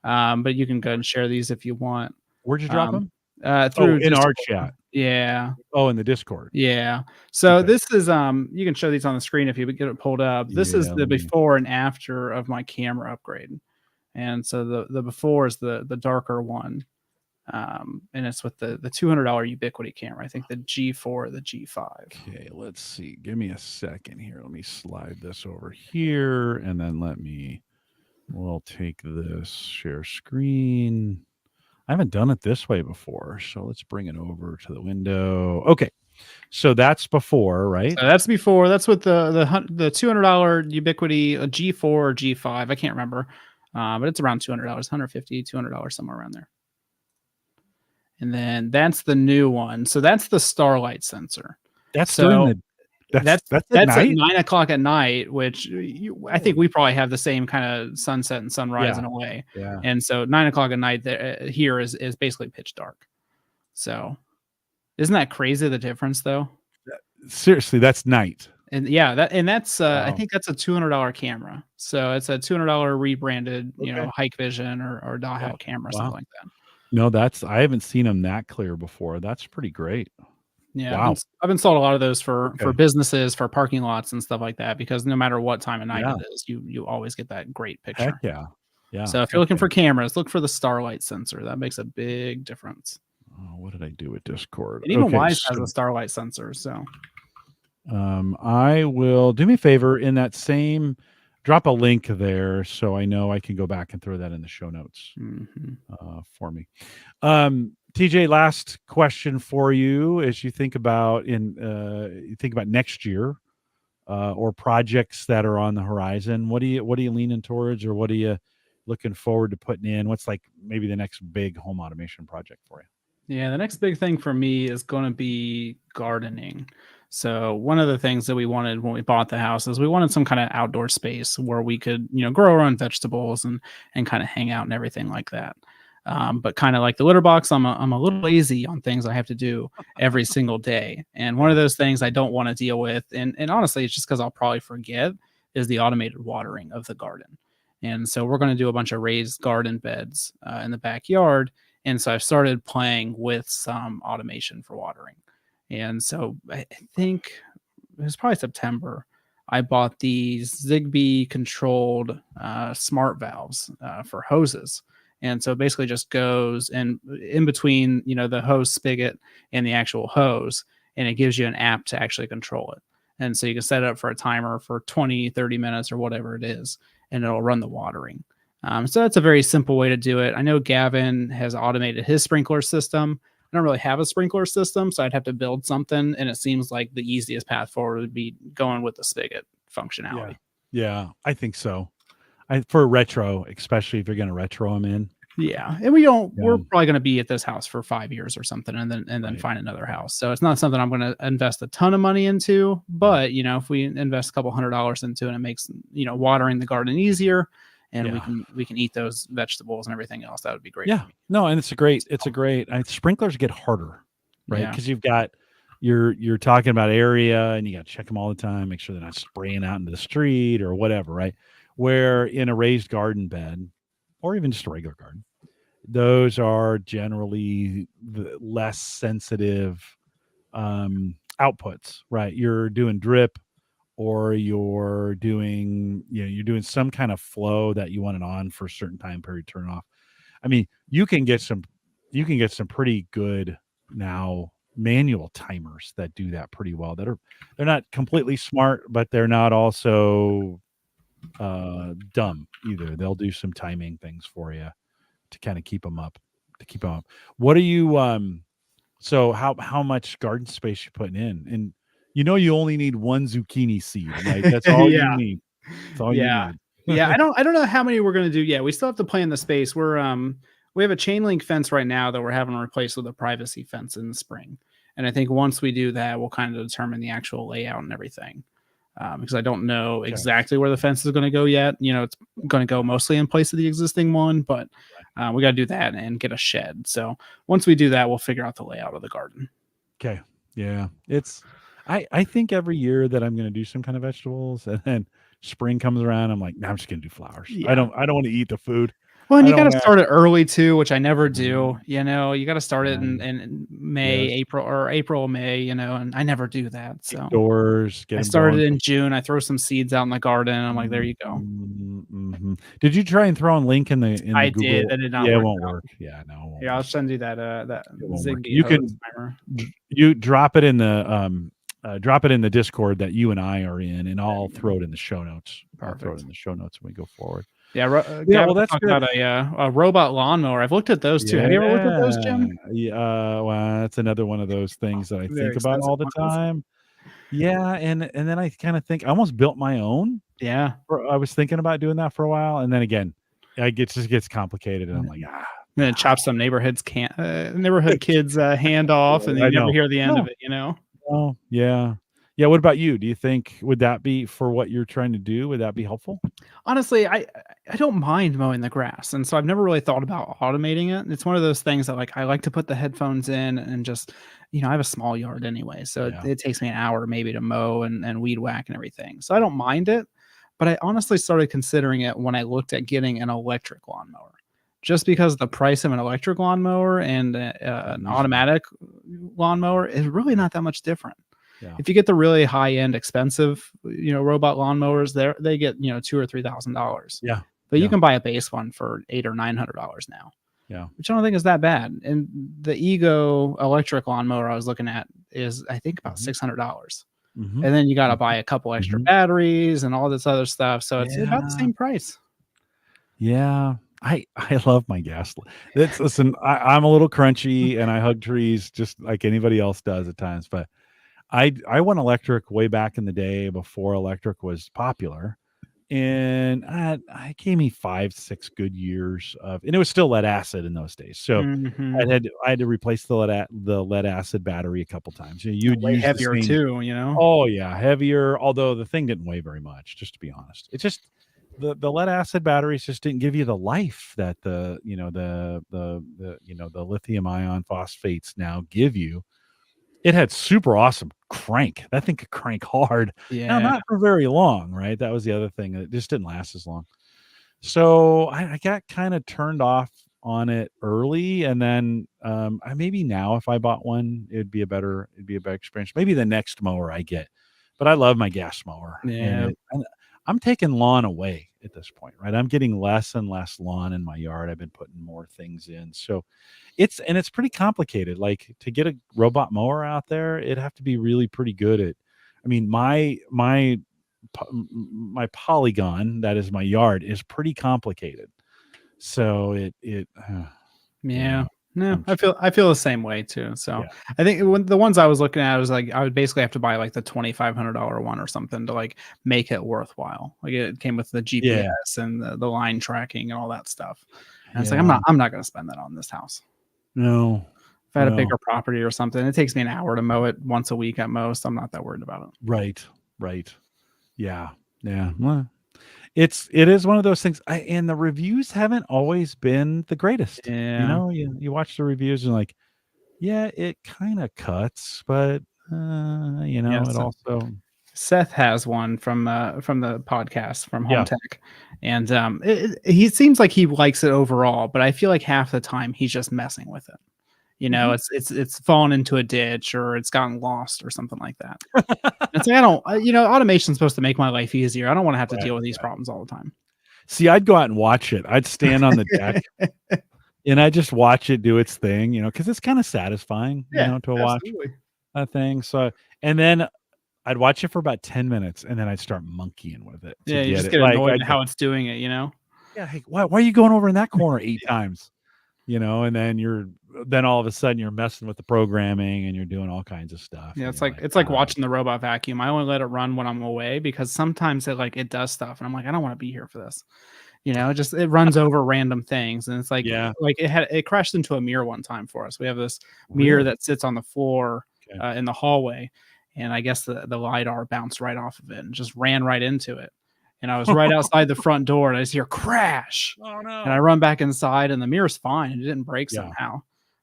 But you can go and share these if you want, Where'd you drop um, them? Oh, through in our Discord. chat. Yeah. Oh, in the Discord. Yeah. So Okay. this is, you can show these on the screen if you would get it pulled up. This is Yeah, the let me before and after of my camera upgrade. And so the before is the darker one. And it's with the $200 Ubiquiti camera. I think the G4 or the G5. okay, let's see. Give me a second here. Let me slide this over here and then we'll take this share screen. I haven't done it this way before, so let's bring it over to the window. Okay. So that's before, right? So that's before. That's with the $200 Ubiquiti G4 or G5. I can't remember, but it's around $200, 150, $200 somewhere around there. And then that's the new one. So that's the Starlight sensor. That's during So the that's that's that's at that's at night? 9 o'clock at night, which I think Holy we probably have the same kind of sunset and sunrise yeah, in a way. yeah. And so 9 o'clock at night there, here is basically pitch dark. So isn't that crazy the difference though? Seriously, that's night. And yeah, that's I Wow. think that's a $200 camera. So it's a $200 rebranded, Okay. Hike Vision or Yeah. Dahat camera, something Wow. like that. No, that's I haven't seen them that clear before. That's pretty great. Yeah, Wow. I've installed a lot of those for Okay. businesses, for parking lots and stuff like that, because no matter what time of night Yeah. it is, you always get that great Heck picture. yeah. Yeah. So if you're Heck looking yeah. for cameras, look for the Starlight sensor. That makes a big difference. Oh, what did I do with Discord? And even Okay. Wise has a So, Starlight sensor. So I will do me a favor in that same drop a link there so I know I can go back and throw that in the show notes mhm. for me. TJ, last question for you as you think about next year or projects that are on the horizon. What are you leaning towards, or what are you looking forward to putting in? What's like maybe the next big home automation project for you? Yeah, the next big thing for me is going to be gardening. So one of the things that we wanted when we bought the house is we wanted some kind of outdoor space where we could, grow our own vegetables and kind of hang out and everything like that. But kind of like the litter box, I'm a little lazy on things I have to do every single day. And one of Yeah. those things I don't want to deal with, and honestly, it's just because I'll probably forget, is the automated watering of the garden. And so we're going to do a bunch of raised garden beds in the backyard, and so I've started playing with some automation for watering. And so I think it was probably September. I bought these Zigbee controlled smart valves for hoses. And so it basically just goes and in between, the hose spigot and the actual hose, and it gives you an app to actually control it. And so you can set it up for a timer for 20, 30 minutes or whatever it is, and it'll run the watering. So that's a very simple way to do it. I know Gavin has automated his sprinkler system. I don't really have a sprinkler system, so I'd have to build something. And it seems like the easiest path forward would be going with the spigot Yeah. functionality. Yeah, I think so. For retro, especially if you're going to retro them in. Yeah, and we don't. Yeah. We're probably going to be at this house for 5 years or something, and then Right. find another house. So it's not something I'm going to invest a ton of money into. But if we invest a couple $100s into it, and it makes watering the garden easier, and we Yeah. can eat those vegetables and everything else. That would be great Yeah. for me. No, and it's a great sprinklers get harder, right? Yeah. Because you're talking about area and you got to check them all the time, make sure they're not spraying out into the street or whatever, right? Where in a raised garden bed or even just a regular garden, those are generally the less sensitive outputs, right? You're doing drip or you're doing some kind of flow that you want it on for a certain time period, turn off. I mean, you can get some pretty good now manual timers that do that pretty well. They're not completely smart, but they're not also dumb either. They'll do some timing things for you to kind of keep them up. What are you so how much garden space you putting in? And you only need one zucchini seed, right? That's all you Yeah. need. That's all you Yeah. need. Yeah, I don't know how many we're gonna do yet. We still have to plan the space. We have a chain link fence right now that we're having replaced with a privacy fence in the spring. And I think once we do that, we'll kind of determine the actual layout and everything. Because I don't know Okay. exactly where the fence is going to go yet. It's going to go mostly in place of the existing one, but we got to do that and get a shed. So once we do that, we'll figure out the layout of the garden. Okay. Yeah. I think every year that I'm going to do some kind of vegetables and then spring comes around, I'm like, nah, I'm just going to do flowers. I Yeah. don't want to eat the food. Well, and I you got don't to have start it early too, which I never do. um, You got to start it in, um, in May, yes, April, May, and I never do that. So indoors, get I them started going. in June. I throw some seeds out in the garden. I'm like, there you go. Mm-hmm. Did you try and throw a link in the I did. Google? That did not Yeah, it work won't out. work. Yeah, no, it won't Yeah, I'll work. send you that It won't work. Zigbee You hose can timer. you drop it in the Discord that you and I are in, and I'll throw it in the show notes. I'll throw it Perfect. in the show notes when we go forward. Yeah, Yeah, Gavin well, was that's talking good. about a robot lawnmower. I've looked at those too. Have you ever looked at those, Yeah, Jim? yeah. Well, that's another one of those things that I Very think about expensive all the ones. time. Yeah, and then I kind of think I almost built my own. Yeah. I was thinking about doing that for a while, and then again, it just gets complicated, and I'm like, Then it chops some neighborhood kids hand off, and I you never know. hear the end of No, it. no, yeah, yeah. What about you? Do you think would that be for what you're trying to do? Would that be helpful? Honestly, I don't mind mowing the grass, and so I've never really thought about automating it. It's one of those things that I like to put the headphones in and just I have a small yard anyway, so Yeah. it takes me an hour maybe to mow and weed whack and everything. So I don't mind it, but I honestly started considering it when I looked at getting an electric lawnmower, just because the price of an electric lawnmower and an automatic lawnmower is really not that much different. Yeah. If you get the really high end, expensive, robot lawnmowers, they get $2,000 or $3,000. Yeah. But you Yeah. can buy a base one for $800 or $900 now, Yeah. which I don't think is that bad. And the Ego electric lawnmower I was looking at is, I think, about $600. Mhm. And then you got to Mhm. buy a couple extra Mhm. batteries and all this other stuff. So it's about the Yeah. same price. Yeah. I love my gas. Listen, I'm a little crunchy and I hug trees just like anybody else does at times, but I went electric way back in the day before electric was popular. And I gave me 5, 6 good years of, and it was still lead acid in those days. So Mhm. I had to replace the lead acid battery a couple times. And You'd way use the heavier same. too. Oh yeah, heavier. Although the thing didn't weigh very much, just to be honest. It just the lead acid batteries just didn't give you the life that the lithium ion phosphates now give you. It had super awesome crank. That thing could crank hard. Now, Yeah. not for very long, right? That was the other thing. It just didn't last as long. So I got kind of turned off on it early, and then maybe now if I bought one, it'd be a better experience. Maybe the next mower I get, but I love my gas mower, Yeah. and I'm taking lawn away at this point, right? I'm getting less and less lawn in my yard. I've been putting more things in, so it's pretty complicated. Like to get a robot mower out there, it'd have to be really pretty good at. I mean, my polygon that is my yard is pretty complicated. So Yeah. yeah, No, I'm I feel the same way too. So yeah, I think when the ones I was looking at, I was like, I would basically have to buy like the $2,500 one or something to like make it worthwhile. Like it came with the yeah, GPS and the line tracking and all that stuff. And it's like yeah. I'm not going to spend that on this house. No, If I had a no. bigger property or something, it takes me an hour to mow it once a week at most. I'm not that worried about it. Right, right. Yeah, yeah. Well, it is one of those things. And the reviews haven't always been the greatest. Yeah. You watch the reviews and like, yeah, it kind of cuts, but it Yes. also Seth has one from the podcast from Home yeah. Tech, and he seems like he likes it overall, but I feel like half the time he's just messing with it. Mhm. It's fallen into a ditch or it's gotten lost or something like that. It's like I don't, automation's supposed to make my life easier. I don't want to have to Right, deal with these right. problems all the time. See, I'd go out and watch it. I'd stand on the deck and I just watch it do its thing, because it's kind of satisfying, Yeah, to watch absolutely. a thing. So, and then I'd watch it for about 10 minutes and then I'd start monkeying with it to Yeah, you get just it. get Like, annoyed I'd at go, how it's doing it. yeah, hey, why are you going over in that corner 8 times? And then then all of a sudden you're messing with the programming and you're doing all kinds of stuff. Yeah, And it's you're like like, it's like watching the robot vacuum. I only let it run when I'm away because sometimes it does stuff and I'm like, I don't want to be here for this. It runs over random things and it's yeah, like it crashed into a mirror one time for us. We have this mirror really? that sits on the floor Okay. in the hallway, and I guess the lidar bounced right off of it and just ran right into it. And I was right outside the front door and I just hear crash. Oh And I no. run back inside and the mirror's fine. It didn't break Yeah. somehow.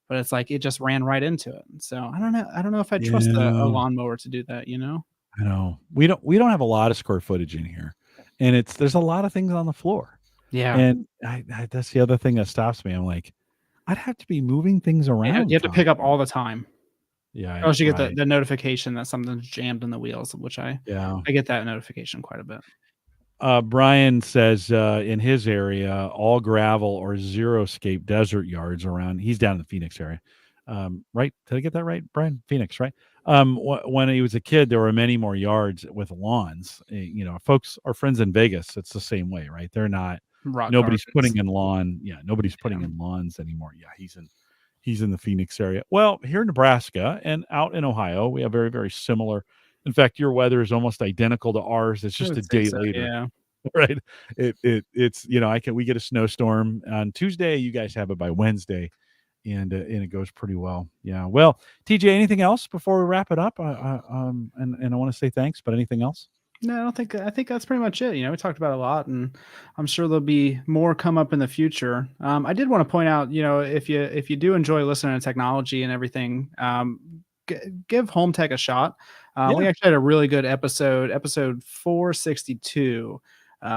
But it's like it just ran right into it. So I don't know. I don't know if I trust a Yeah. lawnmower to do that. I know. We don't have a lot of square footage in here. And there's a lot of things on the floor. Yeah. And that's the other thing that stops me. I'm like, I'd have to be moving things You around have to pick up constantly. all the time. Yeah, Or else you get right. the notification that something's jammed in the wheels, which Yeah. I get that notification quite a bit. Brian says in his area, all gravel or zero-scape desert yards around. He's down in the Phoenix area, right? Did I get that right, Brian? Phoenix, right? When he was a kid, there were many more yards with lawns. Folks, our friends in Vegas, it's the same way, right? They're not. Rock Nobody's gardens. putting in lawn. Yeah, nobody's putting Yeah. in lawns anymore. Yeah, he's in the Phoenix area. Well, here in Nebraska and out in Ohio, we have very, very similar. In fact, your weather is almost identical to ours. It's I just a would say day so, later. yeah. Right. It's we get a snowstorm on Tuesday. You guys have it by Wednesday, and it goes pretty well. Yeah. Well, TJ, anything else before we wrap it up? And I want to say thanks, but anything else? No, I think that's pretty much it. We talked about a lot, and I'm sure there'll be more come up in the future. I did want to point out, if you do enjoy listening to technology and everything, give Home Tech a shot. We Yeah. actually had a really good episode 462.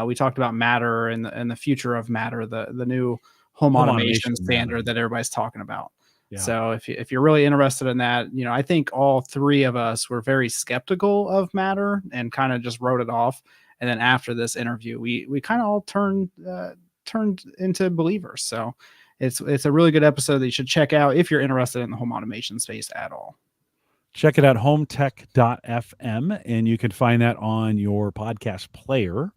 We talked about Matter and the future of Matter, the new home Home automation automation standard that everybody's talking about. Yeah. So if you're really interested in that, I think all three of us were very skeptical of Matter and kind of just wrote it off. And then after this interview, we kind of all turned into believers. So it's a really good episode that you should check out if you're interested in the home automation space at all. Check it out, hometech.fm, and you can find that on your podcast player.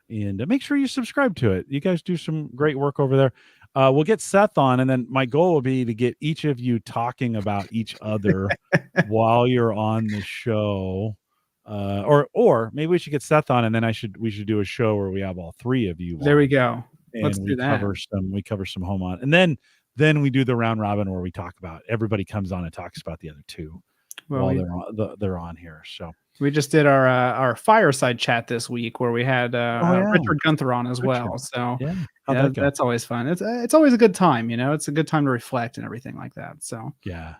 And make sure you subscribe to it. You guys do some great work over there. We'll get Seth on, and then my goal will be to get each of you talking about each other while you're on the show. Or maybe we should get Seth on, and then we should do a show where we have all three of you. There we go. Let's And do that. we cover some home on, and then we do the round robin where we talk about, everybody comes on and talks about the other two while they're on here. So we just did our fireside chat this week where we had Richard Gunther on as well. So that's always fun. It's always a good time. It's a good time to reflect and everything like that. So yeah.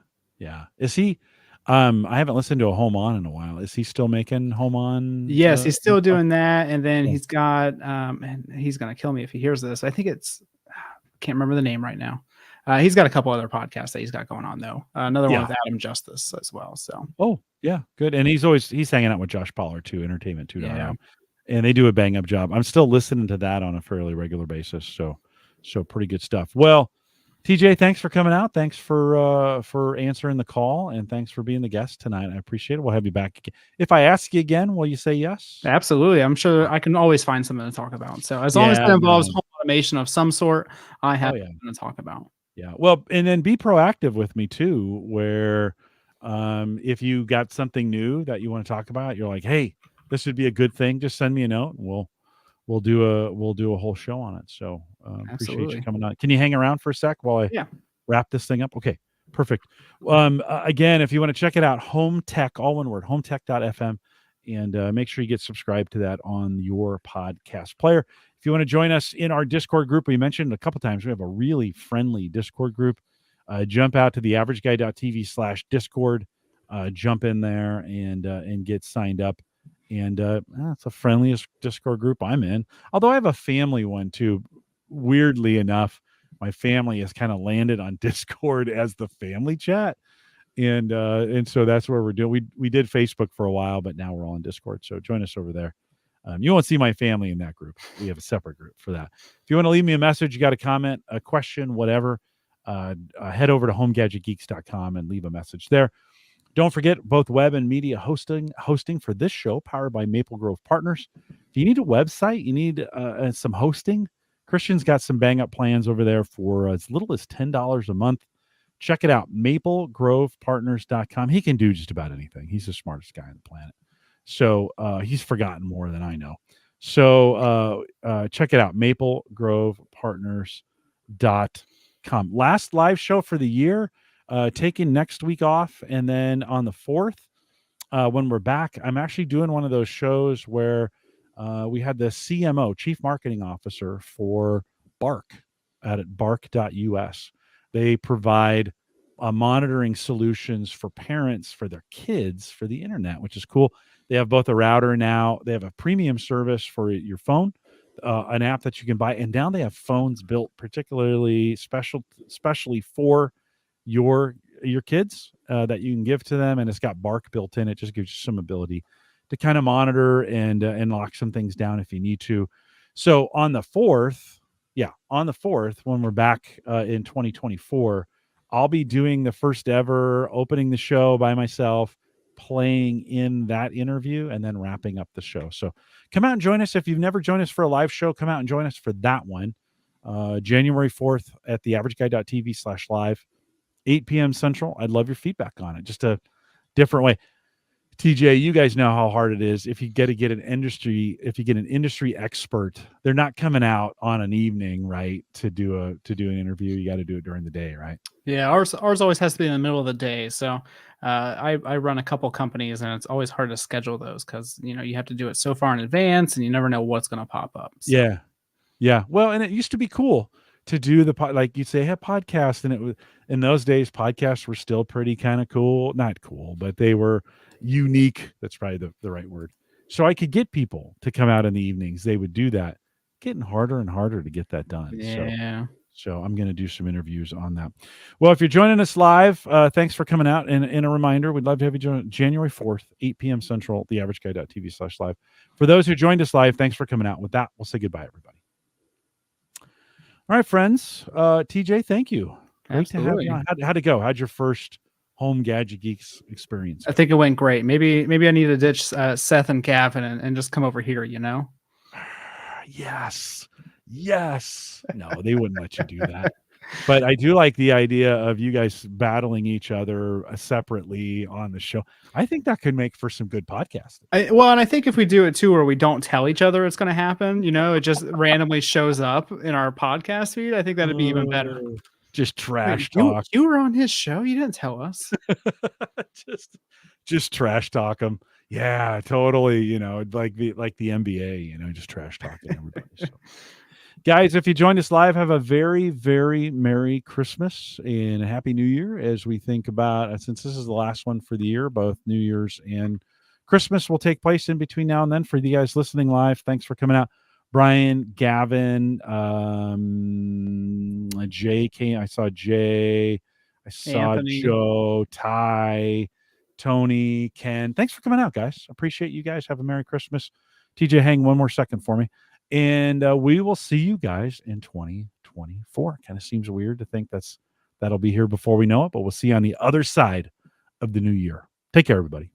Is he? I haven't listened to a home on in a while. Is he still making home on? Yes, he's still doing that. And then he's got and he's gonna kill me if he hears this. I think can't remember the name right now. He's got a couple other podcasts that he's got going on though. Another one with Adam Justice as well. So good. And he's hanging out with Josh Pollard too, Entertainment 2.0, and they do a bang up job. I'm still listening to that on a fairly regular basis. So pretty good stuff. Well, TJ, thanks for coming out. Thanks for answering the call, and thanks for being the guest tonight. I appreciate it. We'll have you back again. If I ask you again, will you say yes? Absolutely. I'm sure I can always find something to talk about. So as long as it involves home automation of some sort, I have something to talk about. Yeah. Well, and then be proactive with me too, where if you got something new that you want to talk about, you're like, hey, this would be a good thing. Just send me a note, and we'll do a whole show on it. So appreciate you coming on. Can you hang around for a sec while I wrap this thing up? Okay, perfect. Again, if you want to check it out, Home Tech, all one word, hometech.fm, and make sure you get subscribed to that on your podcast player. If you want to join us in our Discord group, we mentioned a couple times, we have a really friendly Discord group. Jump out to theaverageguy.tv/Discord, jump in there and get signed up. And it's the friendliest Discord group I'm in. Although I have a family one too. Weirdly enough, my family has kind of landed on Discord as the family chat. And so that's where we're doing. We did Facebook for a while, but now we're all on Discord. So join us over there. You won't see my family in that group. We have a separate group for that. If you want to leave me a message, you got a comment, a question, whatever, head over to homegadgetgeeks.com and leave a message there. Don't forget both web and media hosting for this show, powered by Maple Grove Partners. If you need a website, you need some hosting, Christian's got some bang up plans over there for as little as $10 a month. Check it out, maplegrovepartners.com. He can do just about anything. He's the smartest guy on the planet. So he's forgotten more than I know. So check it out, maplegrovepartners.com. Last live show for the year, taking next week off. And then on the 4th, when we're back, I'm actually doing one of those shows where we had the CMO, Chief Marketing Officer for Bark at bark.us. They provide monitoring solutions for parents, for their kids, for the internet, which is cool. They have both a router now. They have a premium service for your phone, an app that you can buy. And now they have phones built particularly especially for your kids that you can give to them. And it's got Bark built in. It just gives you some ability to kind of monitor and lock some things down if you need to. So on the 4th, when we're back in 2024, I'll be doing the first ever opening the show by myself, playing in that interview, and then wrapping up the show. So come out and join us. If you've never joined us for a live show, come out and join us for that one. January 4th at theaverageguy.tv/live, 8 p.m. Central. I'd love your feedback on it. Just a different way. TJ, you guys know how hard it is. If you get an industry expert, they're not coming out on an evening, right? To do an interview, you got to do it during the day, right? Yeah, ours always has to be in the middle of the day. So I run a couple companies, and it's always hard to schedule those because you have to do it so far in advance, and you never know what's going to pop up. So. Yeah. Well, and it used to be cool to do like you'd say, hey, podcast, and it was in those days, podcasts were still pretty kind of cool, not cool, but they were unique. That's probably the right word. So I could get people to come out in the evenings. They would do that. Getting harder and harder to get that done. Yeah. So I'm going to do some interviews on that. Well, if you're joining us live, thanks for coming out. And a reminder, we'd love to have you join January 4th, 8 p.m. Central, theaverageguy.tv/live. For those who joined us live, thanks for coming out. With that, we'll say goodbye, everybody. All right, friends. TJ, thank you. Great to have you on. How'd it go? How'd your first Home Gadget Geeks experience go? I think it went great. Maybe I need to ditch Seth and Gavin and just come over here, you know? Yes. No, they wouldn't let you do that. But I do like the idea of you guys battling each other separately on the show. I think that could make for some good podcasting. And I think if we do it too, where we don't tell each other it's going to happen, you know, it just randomly shows up in our podcast feed. I think that'd be even better. Just trash talk. You were on his show. You didn't tell us. just trash talk him. Yeah, totally. You know, like the NBA. You know, just trash talking everybody. So. Guys, if you joined us live, have a very, very Merry Christmas and a Happy New Year as we think about, since this is the last one for the year, both New Year's and Christmas will take place in between now and then. For you guys listening live, thanks for coming out. Brian, Gavin, Jay came. I saw Jay. I saw Anthony. Joe, Ty, Tony, Ken. Thanks for coming out, guys. Appreciate you guys. Have a Merry Christmas. TJ, hang one more second for me. And we will see you guys in 2024. Kind of seems weird to think that'll be here before we know it, but we'll see you on the other side of the new year. Take care, everybody.